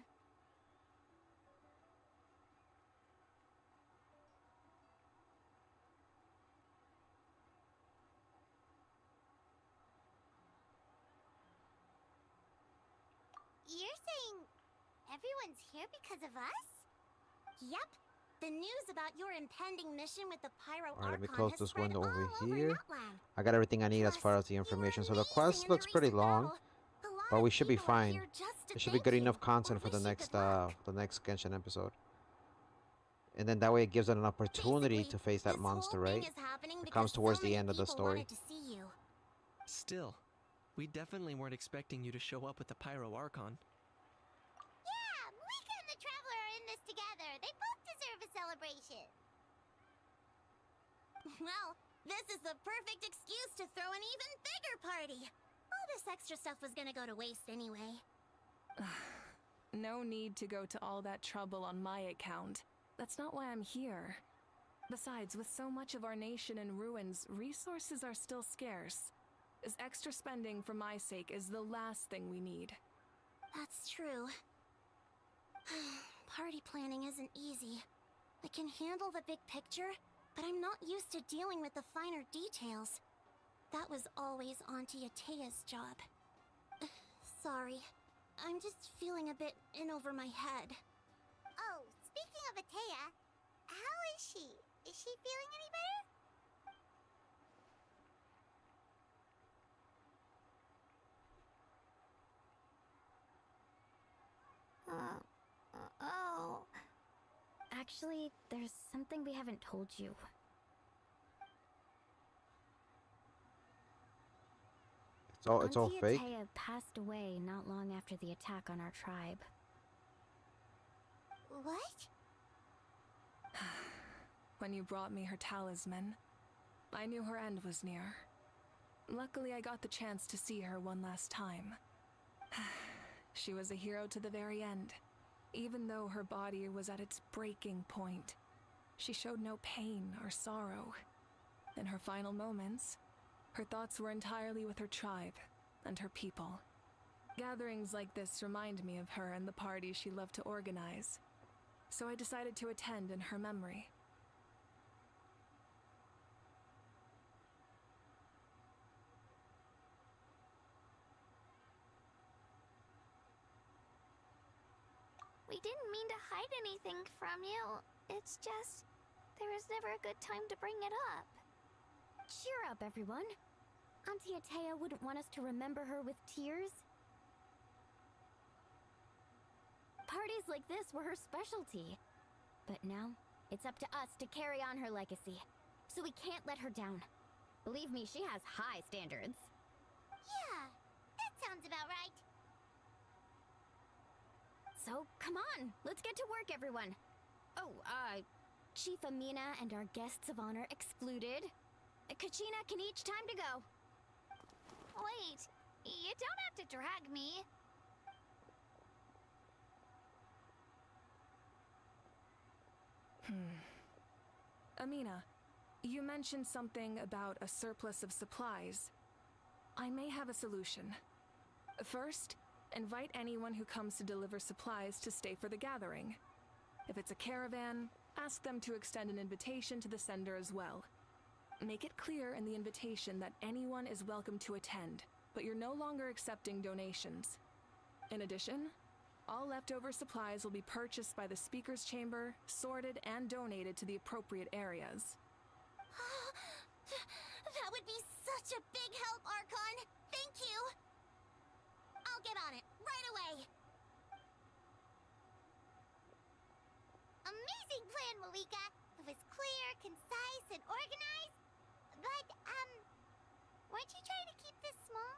You're saying everyone's here because of us? Yep. The news about your impending mission with the Pyro Alright, let me Archon close has this spread window all over over here. Nutland. I got everything I need as far as the information. So the quest looks pretty long, but we should be fine. It should be good enough content for the next Genshin episode. And then that way it gives it an opportunity to face that monster, right? It comes towards the end of the story. Still, we definitely weren't expecting you to show up with the Pyro Archon. Yeah, Malika and the Traveler are in this together. They both deserve a celebration. Well, this is the perfect excuse to throw an even bigger party. All this extra stuff was gonna go to waste anyway. No need to go to all that trouble on my account. That's not why I'm here. Besides, with so much of our nation in ruins, resources are still scarce. This extra spending for my sake is the last thing we need. That's true. Party planning isn't easy. I can handle the big picture, but I'm not used to dealing with the finer details. That was always Auntie Atea's job. Sorry. I'm just feeling a bit in over my head. Oh, speaking of Atea, how is she? Is she feeling any better? Oh. Actually, there's something we haven't told you. It's all fake. Auntie Atea passed away not long after the attack on our tribe. What? When you brought me her talisman, I knew her end was near. Luckily, I got the chance to see her one last time. She was a hero to the very end. Even though her body was at its breaking point, she showed no pain or sorrow. In her final moments, her thoughts were entirely with her tribe and her people. Gatherings like this remind me of her and the parties she loved to organize, so I decided to attend in her memory. We didn't mean to hide anything from you. It's just, there was never a good time to bring it up. Cheer up, everyone. Auntie Atea wouldn't want us to remember her with tears. Parties like this were her specialty. But now, it's up to us to carry on her legacy. So we can't let her down. Believe me, she has high standards. Yeah, that sounds about right. So, come on, let's get to work, everyone. Oh, Chief Amina and our guests of honor excluded. Kachina can each time to go. Wait, you don't have to drag me. Amina, you mentioned something about a surplus of supplies. I may have a solution. First, invite anyone who comes to deliver supplies to stay for the gathering. If it's a caravan, ask them to extend an invitation to the sender as well. Make it clear in the invitation that anyone is welcome to attend, but you're no longer accepting donations. In addition, all leftover supplies will be purchased by the speaker's chamber, sorted and donated to the appropriate areas. That would be such a big help, Archon! Thank you! I'll get on it, right away! Amazing plan, Malika! It was clear, concise, and organized. But, weren't you trying to keep this small?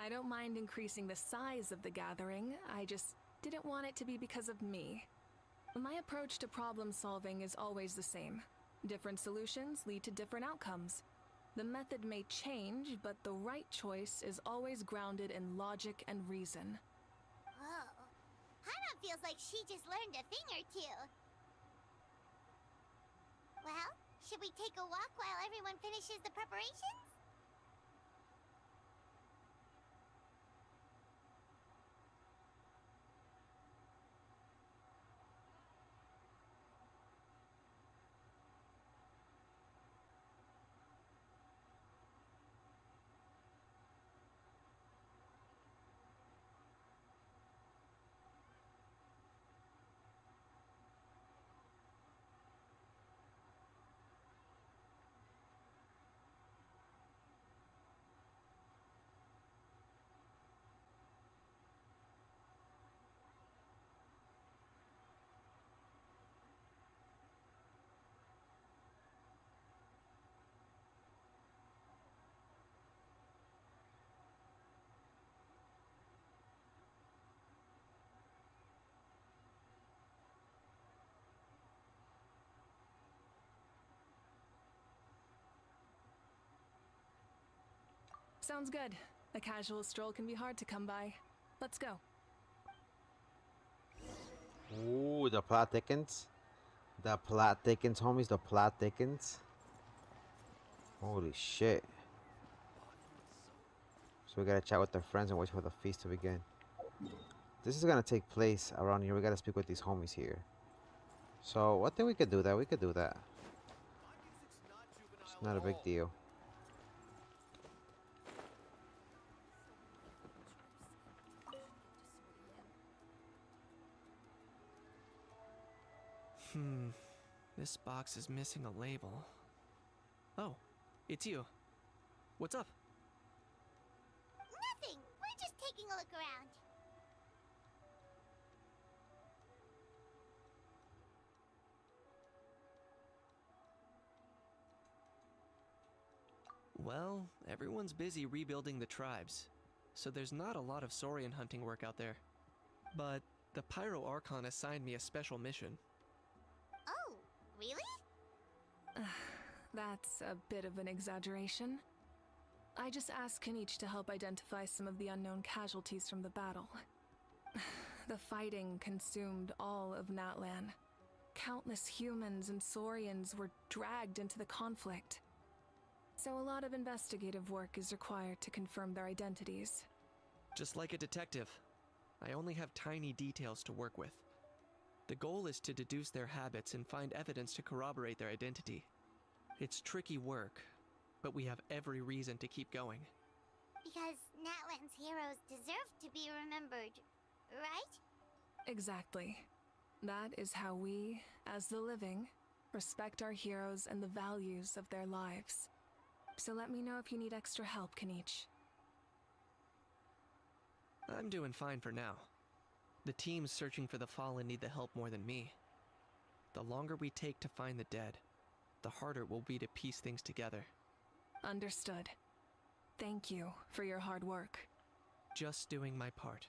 I don't mind increasing the size of the gathering, I just didn't want it to be because of me. My approach to problem solving is always the same. Different solutions lead to different outcomes. The method may change, but the right choice is always grounded in logic and reason. Whoa. Hana feels like she just learned a thing or two. Well, should we take a walk while everyone finishes the preparations? Sounds good. A casual stroll can be hard to come by. Let's go. Ooh, the plot thickens. The plot thickens, homies. The plot thickens. Holy shit. So we gotta chat with our friends and wait for the feast to begin. This is gonna take place around here. We gotta speak with these homies here. So I think we could do that. We could do that. It's not a big deal. This box is missing a label. Oh, it's you. What's up? Nothing. We're just taking a look around. Well, everyone's busy rebuilding the tribes, so there's not a lot of saurian hunting work out there. But the Pyro Archon assigned me a special mission. Oh, really? That's a bit of an exaggeration. I just asked Kanich to help identify some of the unknown casualties from the battle. The fighting consumed all of Natlan. Countless humans and saurians were dragged into the conflict. So a lot of investigative work is required to confirm their identities. Just like a detective, I only have tiny details to work with. The goal is to deduce their habits and find evidence to corroborate their identity. It's tricky work, but we have every reason to keep going. Because Natlan's heroes deserve to be remembered, right? Exactly. That is how we, as the living, respect our heroes and the values of their lives. So let me know if you need extra help, Kanich. I'm doing fine for now. The teams searching for the fallen need the help more than me. The longer we take to find the dead, the harder it will be to piece things together. Understood. Thank you for your hard work. Just doing my part.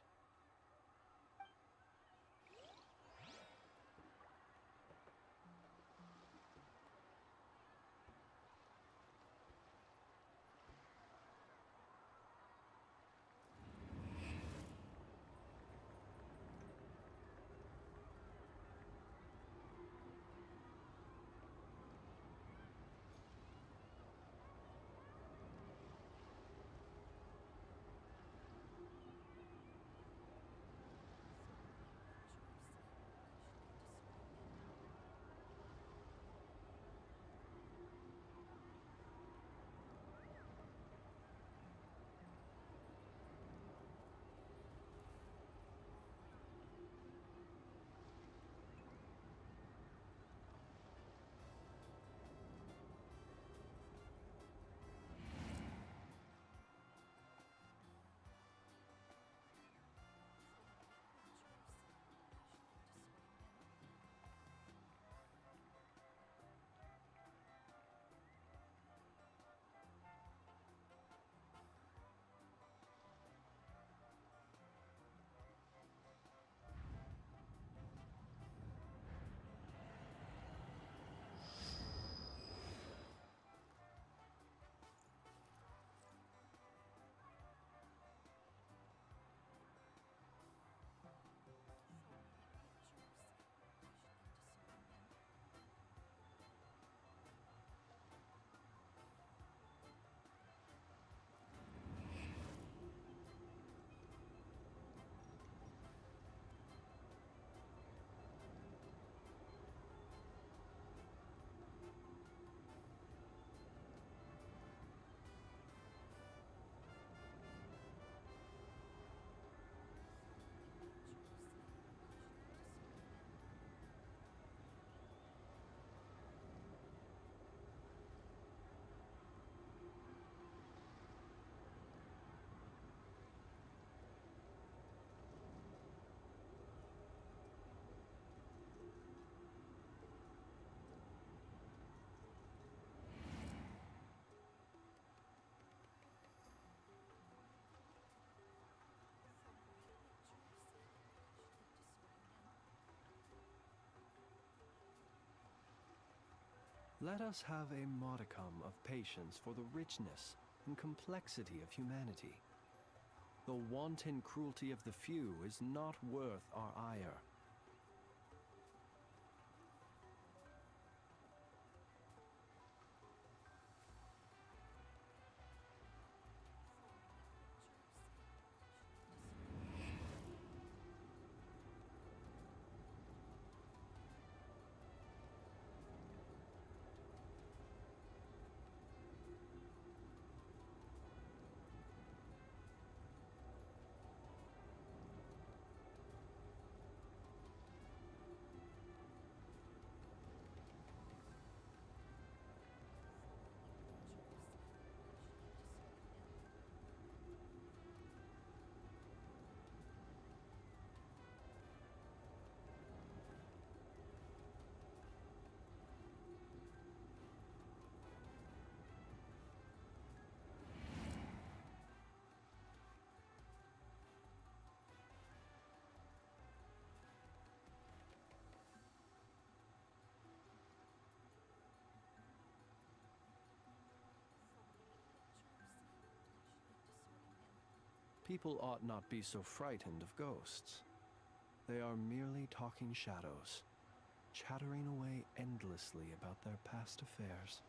Let us have a modicum of patience for the richness and complexity of humanity. The wanton cruelty of the few is not worth our ire. People ought not be so frightened of ghosts. They are merely talking shadows, chattering away endlessly about their past affairs.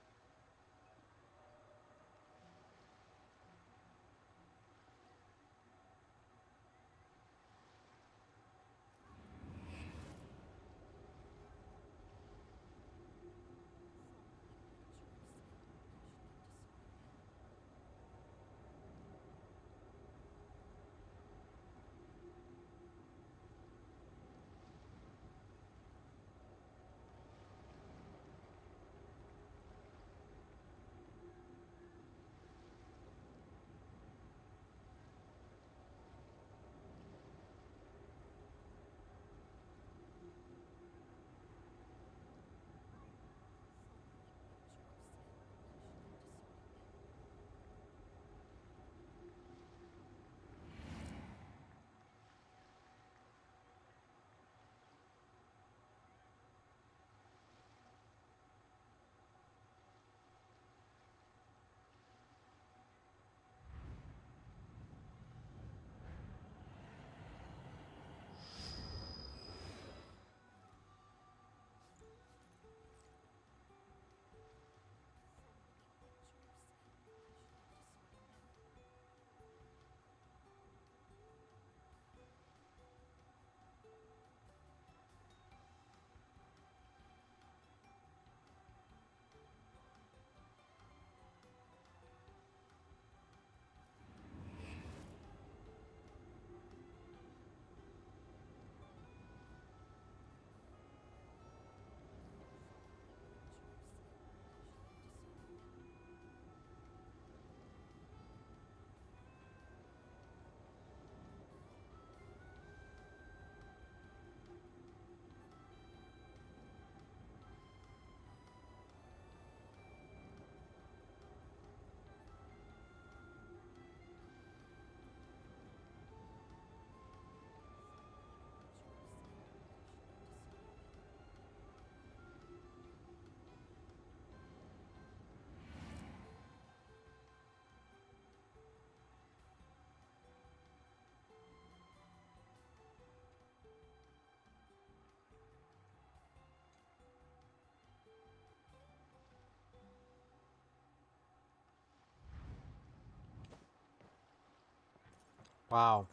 Wow.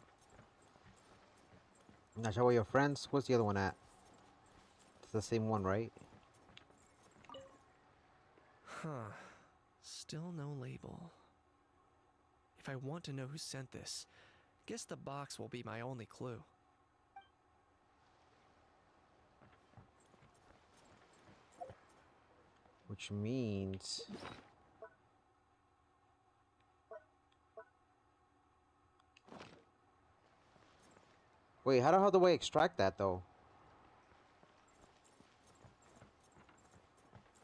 Not sure where your friends. What's the other one at? It's the same one, right? Huh. Still no label. If I want to know who sent this, guess the box will be my only clue. Which means... Wait, how do I extract that, though?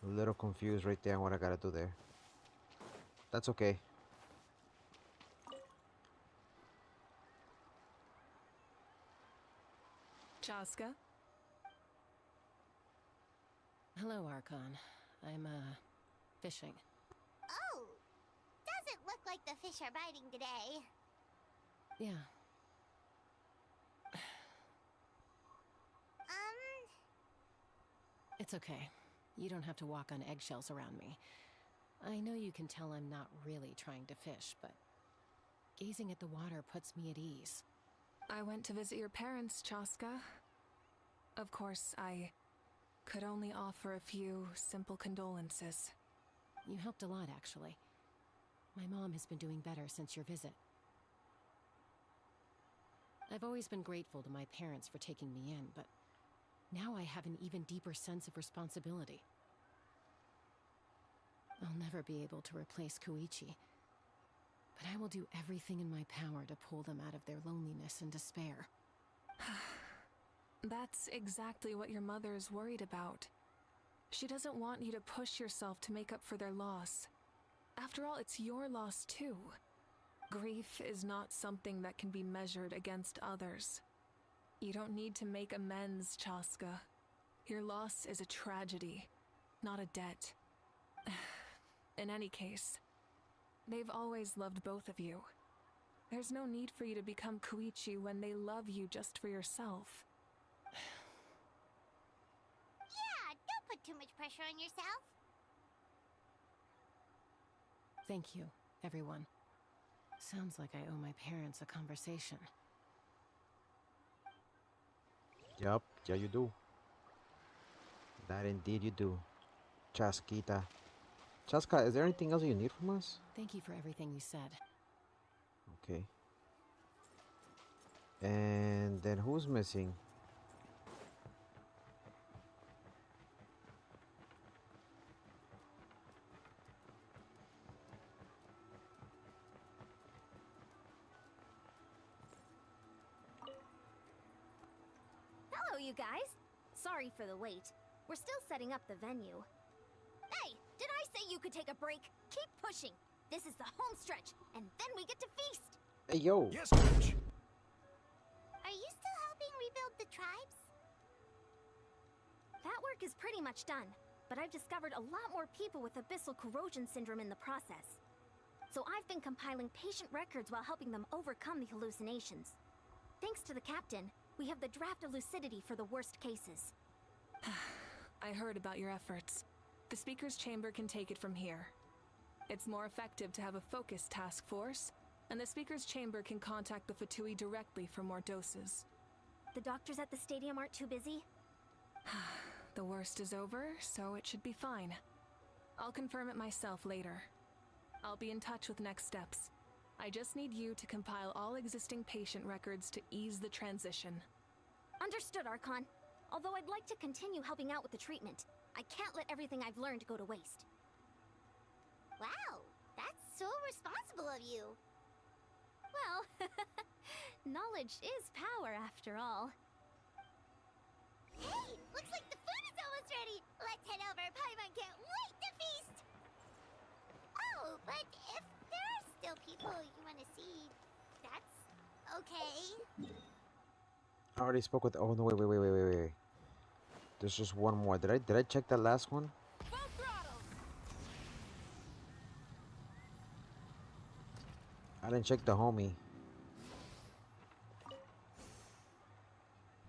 A little confused right there on what I gotta do there. That's okay. Chaska? Hello, Archon. I'm, fishing. Oh, doesn't look like the fish are biting today. Yeah. It's okay. You don't have to walk on eggshells around me. I know you can tell I'm not really trying to fish, but gazing at the water puts me at ease. I went to visit your parents, Chaska. Of course, I could only offer a few simple condolences. You helped a lot, actually. My mom has been doing better since your visit. I've always been grateful to my parents for taking me in, but now I have an even deeper sense of responsibility. I'll never be able to replace Koichi, but I will do everything in my power to pull them out of their loneliness and despair. That's exactly what your mother is worried about. She doesn't want you to push yourself to make up for their loss. After all, it's your loss too. Grief is not something that can be measured against others. You don't need to make amends, Chaska. Your loss is a tragedy, not a debt. In any case, they've always loved both of you. There's no need for you to become Koichi when they love you just for yourself. Yeah, don't put too much pressure on yourself. Thank you, everyone. Sounds like I owe my parents a conversation. Yup, yeah you do. That indeed you do. Chaskita. Chaska, is there anything else you need from us? Thank you for everything you said. Okay. And then who's missing? Hello, you guys. Sorry for the wait. We're still setting up the venue. Hey, did I say you could take a break? Keep pushing. This is the home stretch, and then we get to feast. Hey, yo. Yes, Coach. Are you still helping rebuild the tribes? That work is pretty much done, but I've discovered a lot more people with abyssal corrosion syndrome in the process. So I've been compiling patient records while helping them overcome the hallucinations. Thanks to the captain, we have the draft of lucidity for the worst cases. I heard about your efforts. The Speaker's Chamber can take it from here. It's more effective to have a focused task force, and the Speaker's Chamber can contact the Fatui directly for more doses. The doctors at the stadium aren't too busy? The worst is over, so it should be fine. I'll confirm it myself later. I'll be in touch with next steps. I just need you to compile all existing patient records to ease the transition. Understood, Archon. Although I'd like to continue helping out with the treatment, I can't let everything I've learned go to waste. Wow, that's so responsible of you. Well, knowledge is power after all. Hey, looks like the food is almost ready. Let's head over. Paimon can't wait to feast. Oh, but if there are still people you want to see, that's okay. I already spoke with. Oh no! Wait. There's just one more. Did I check that last one? I didn't check the homie.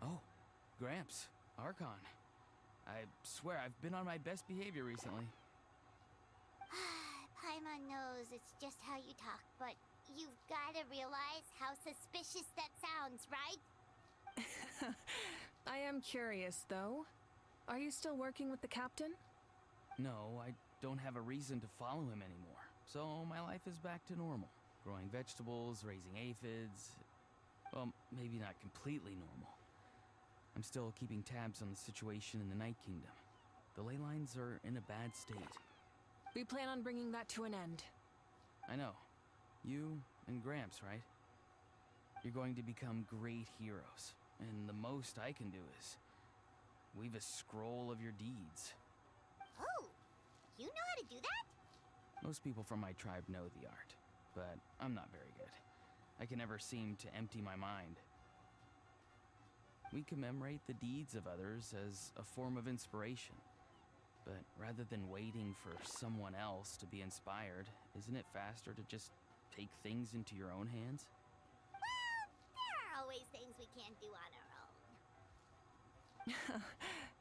Oh, Gramps, Archon. I swear I've been on my best behavior recently. Paimon knows it's just how you talk, but you've got to realize how suspicious that sounds, right? I am curious, though. Are you still working with the captain? No, I don't have a reason to follow him anymore. So my life is back to normal. Growing vegetables, raising aphids. Well, maybe not completely normal. I'm still keeping tabs on the situation in the Night Kingdom. The ley lines are in a bad state. We plan on bringing that to an end. I know. You and Gramps, right? You're going to become great heroes. And the most I can do is weave a scroll of your deeds. Oh, you know how to do that? Most people from my tribe know the art, but I'm not very good. I can never seem to empty my mind. We commemorate the deeds of others as a form of inspiration. But rather than waiting for someone else to be inspired, isn't it faster to just take things into your own hands? Well, there are always things we can't do on our own.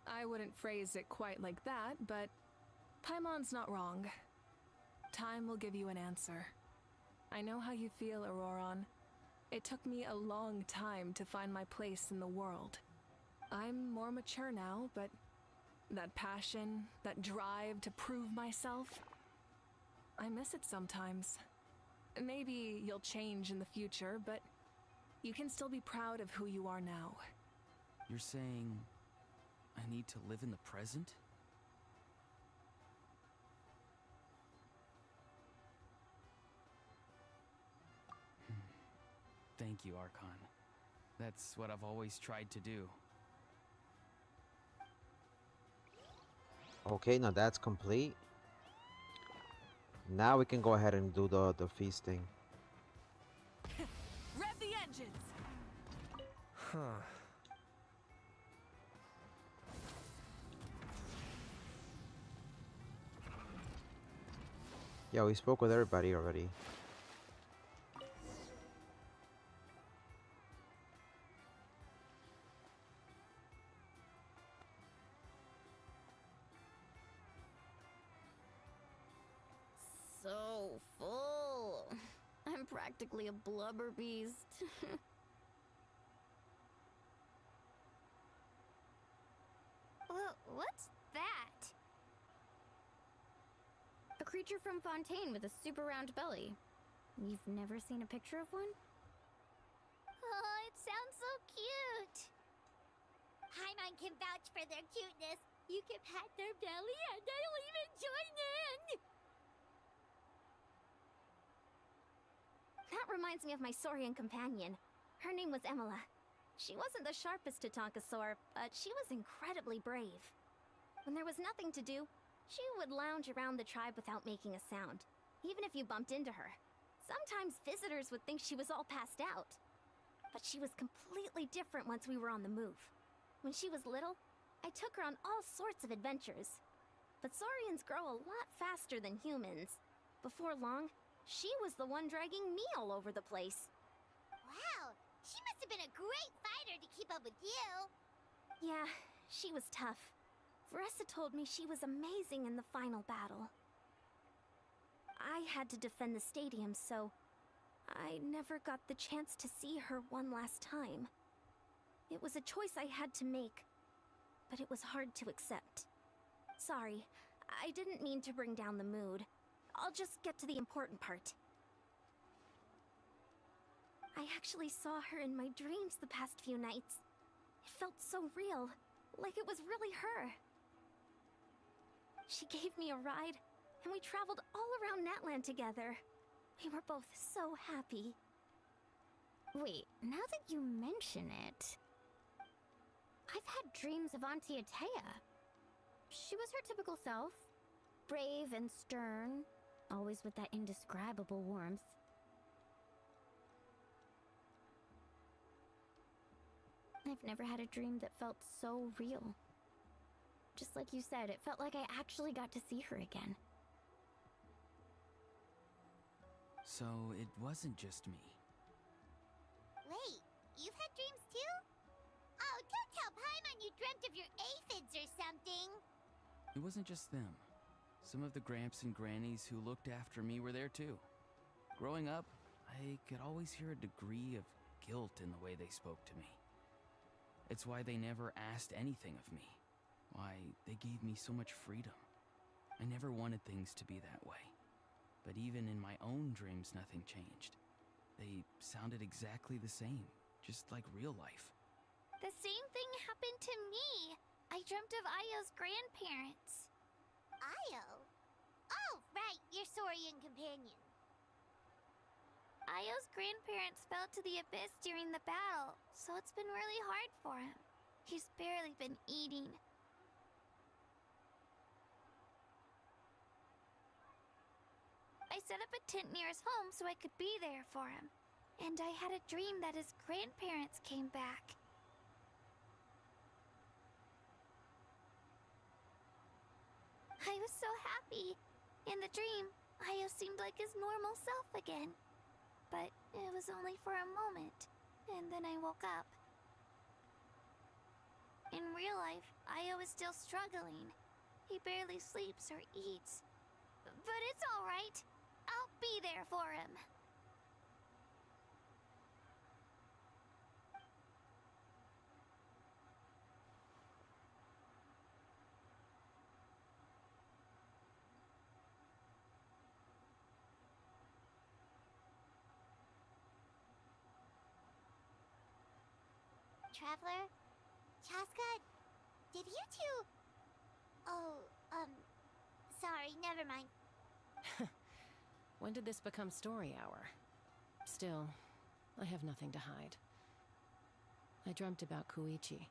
I wouldn't phrase it quite like that, but Paimon's not wrong. Time will give you an answer. I know how you feel, Auroron. It took me a long time to find my place in the world. I'm more mature now, but that passion, that drive to prove myself, I miss it sometimes. Maybe you'll change in the future, but you can still be proud of who you are now. You're saying I need to live in the present? Thank you, Archon. That's what I've always tried to do. Okay, now that's complete. Now we can go ahead and do the feasting. Rev the engines! Huh. Yeah, we spoke with everybody already. So full. I'm practically a blubber beast. What's that? A creature from Fontaine with a super round belly. You've never seen a picture of one? Oh, it sounds so cute. Paimon can vouch for their cuteness. You can pat their belly and I'll even join in. That reminds me of my Saurian companion. Her name was Emila. She wasn't the sharpest Tatankasaur, but she was incredibly brave. When there was nothing to do, she would lounge around the tribe without making a sound, even if you bumped into her. Sometimes visitors would think she was all passed out. But she was completely different once we were on the move. When she was little, I took her on all sorts of adventures. But Saurians grow a lot faster than humans. Before long, she was the one dragging me all over the place. Wow, she must have been a great fighter to keep up with you. Yeah, she was tough. Veressa told me she was amazing in the final battle. I had to defend the stadium, so I never got the chance to see her one last time. It was a choice I had to make, but it was hard to accept. Sorry, I didn't mean to bring down the mood. I'll just get to the important part. I actually saw her in my dreams the past few nights. It felt so real, like it was really her. She gave me a ride, and we traveled all around Natlan together. We were both so happy. Wait, now that you mention it, I've had dreams of Auntie Atea. She was her typical self, brave and stern, always with that indescribable warmth. I've never had a dream that felt so real. Just like you said, it felt like I actually got to see her again. So it wasn't just me. Wait, you've had dreams too? Oh, don't tell Paimon you dreamt of your aphids or something. It wasn't just them. Some of the Gramps and Grannies who looked after me were there too. Growing up, I could always hear a degree of guilt in the way they spoke to me. It's why they never asked anything of me. Why they gave me so much freedom. I never wanted things to be that way. But even in my own dreams, nothing changed. They sounded exactly the same, just like real life. The same thing happened to me. I dreamt of Ayo's grandparents. Ayo? Oh, right, your Saurian companion. Ayo's grandparents fell to the abyss during the battle, so it's been really hard for him. He's barely been eating. I set up a tent near his home so I could be there for him. And I had a dream that his grandparents came back. I was so happy. In the dream, Io seemed like his normal self again. But it was only for a moment, and then I woke up. In real life, Io is still struggling. He barely sleeps or eats. But it's alright. I'll be there for him. Traveler? Chaska? Did you two... Oh, sorry, never mind. When did this become story hour? Still, I have nothing to hide. I dreamt about Koichi.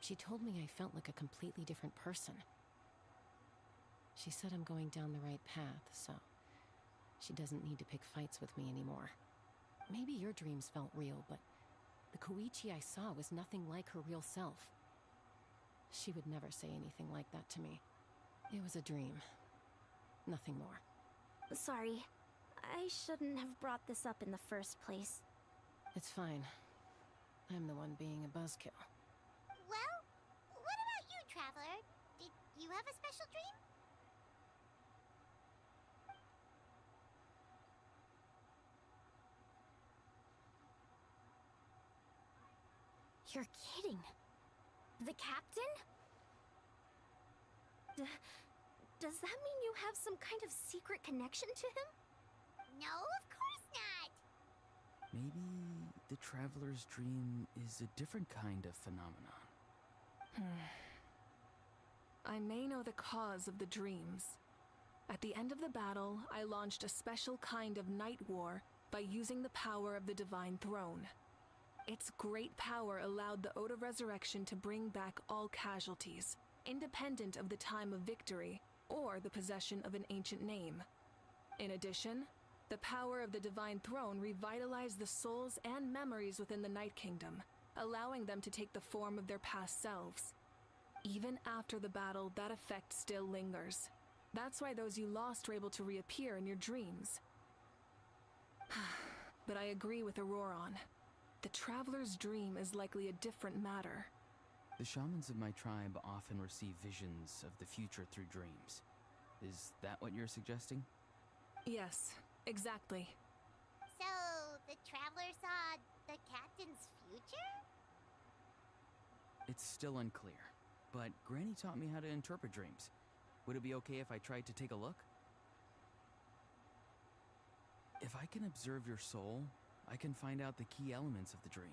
She told me I felt like a completely different person. She said I'm going down the right path, so she doesn't need to pick fights with me anymore. Maybe your dreams felt real, but the Koichi I saw was nothing like her real self. She would never say anything like that to me. It was a dream. Nothing more. Sorry. I shouldn't have brought this up in the first place. It's fine. I'm the one being a buzzkill. Well, what about you, Traveler? Did you have a special dream? You're kidding. The captain? Does that mean you have some kind of secret connection to him? No, of course not. Maybe the traveler's dream is a different kind of phenomenon. I may know the cause of the dreams. At the end of the battle, I launched a special kind of night war by using the power of the Divine Throne. Its great power allowed the Ode of Resurrection to bring back all casualties, independent of the time of victory or the possession of an ancient name. In addition, the power of the Divine Throne revitalized the souls and memories within the Night Kingdom, allowing them to take the form of their past selves. Even after the battle, that effect still lingers. That's why those you lost were able to reappear in your dreams. But I agree with Auroron. The Traveler's dream is likely a different matter. The shamans of my tribe often receive visions of the future through dreams. Is that what you're suggesting? Yes, exactly. So, the Traveler saw the captain's future? It's still unclear, but Granny taught me how to interpret dreams. Would it be okay if I tried to take a look? If I can observe your soul, I can find out the key elements of the dream.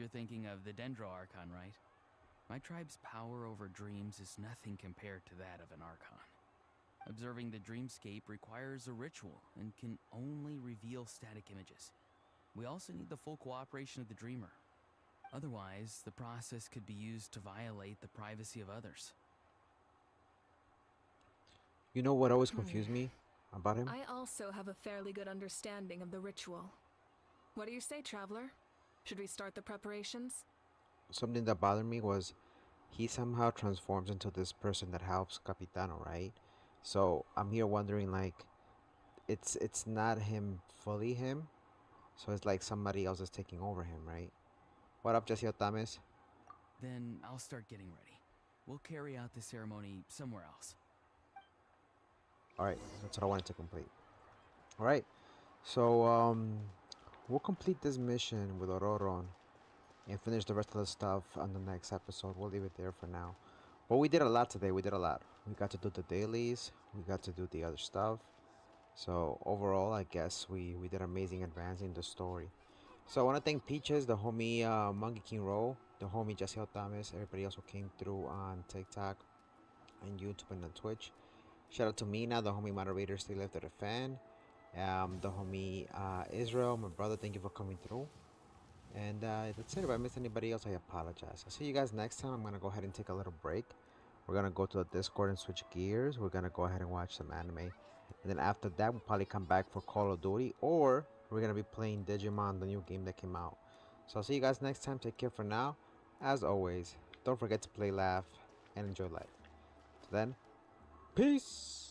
You're thinking of the Dendro Archon, right? My tribe's power over dreams is nothing compared to that of an Archon. Observing the dreamscape requires a ritual and can only reveal static images. We also need the full cooperation of the dreamer. Otherwise, the process could be used to violate the privacy of others. You know what always confused me about him? I also have a fairly good understanding of the ritual. What do you say, Traveler? Should we start the preparations? Something that bothered me was he somehow transforms into this person that helps Capitano, right? So I'm here wondering, like, it's not him fully him, so it's like somebody else is taking over him, right? What up, Jesse Otames? Then I'll start getting ready. We'll carry out the ceremony somewhere else. Alright, that's what I wanted to complete. Alright, so we'll complete this mission with Ororon and finish the rest of the stuff on the next episode. We'll leave it there for now. But we did a lot today. We did a lot. We got to do the dailies. We got to do the other stuff. So overall, I guess we did amazing advancing the story. So I want to thank Peaches, the homie Monkey King Roll, the homie Jesse Otames, everybody else who came through on TikTok and YouTube and on Twitch. Shout out to Mina, the homie moderator, Stay Left at a Fan. The homie Israel, my brother, thank you for coming through. And that's it. If I missed anybody else, I apologize. I'll see you guys next time. I'm going to go ahead and take a little break. We're going to go to the Discord and switch gears. We're going to go ahead and watch some anime. And then after that, we'll probably come back for Call of Duty. Or we're going to be playing Digimon, the new game that came out. So I'll see you guys next time. Take care for now. As always, don't forget to play, laugh, and enjoy life. Till then, peace!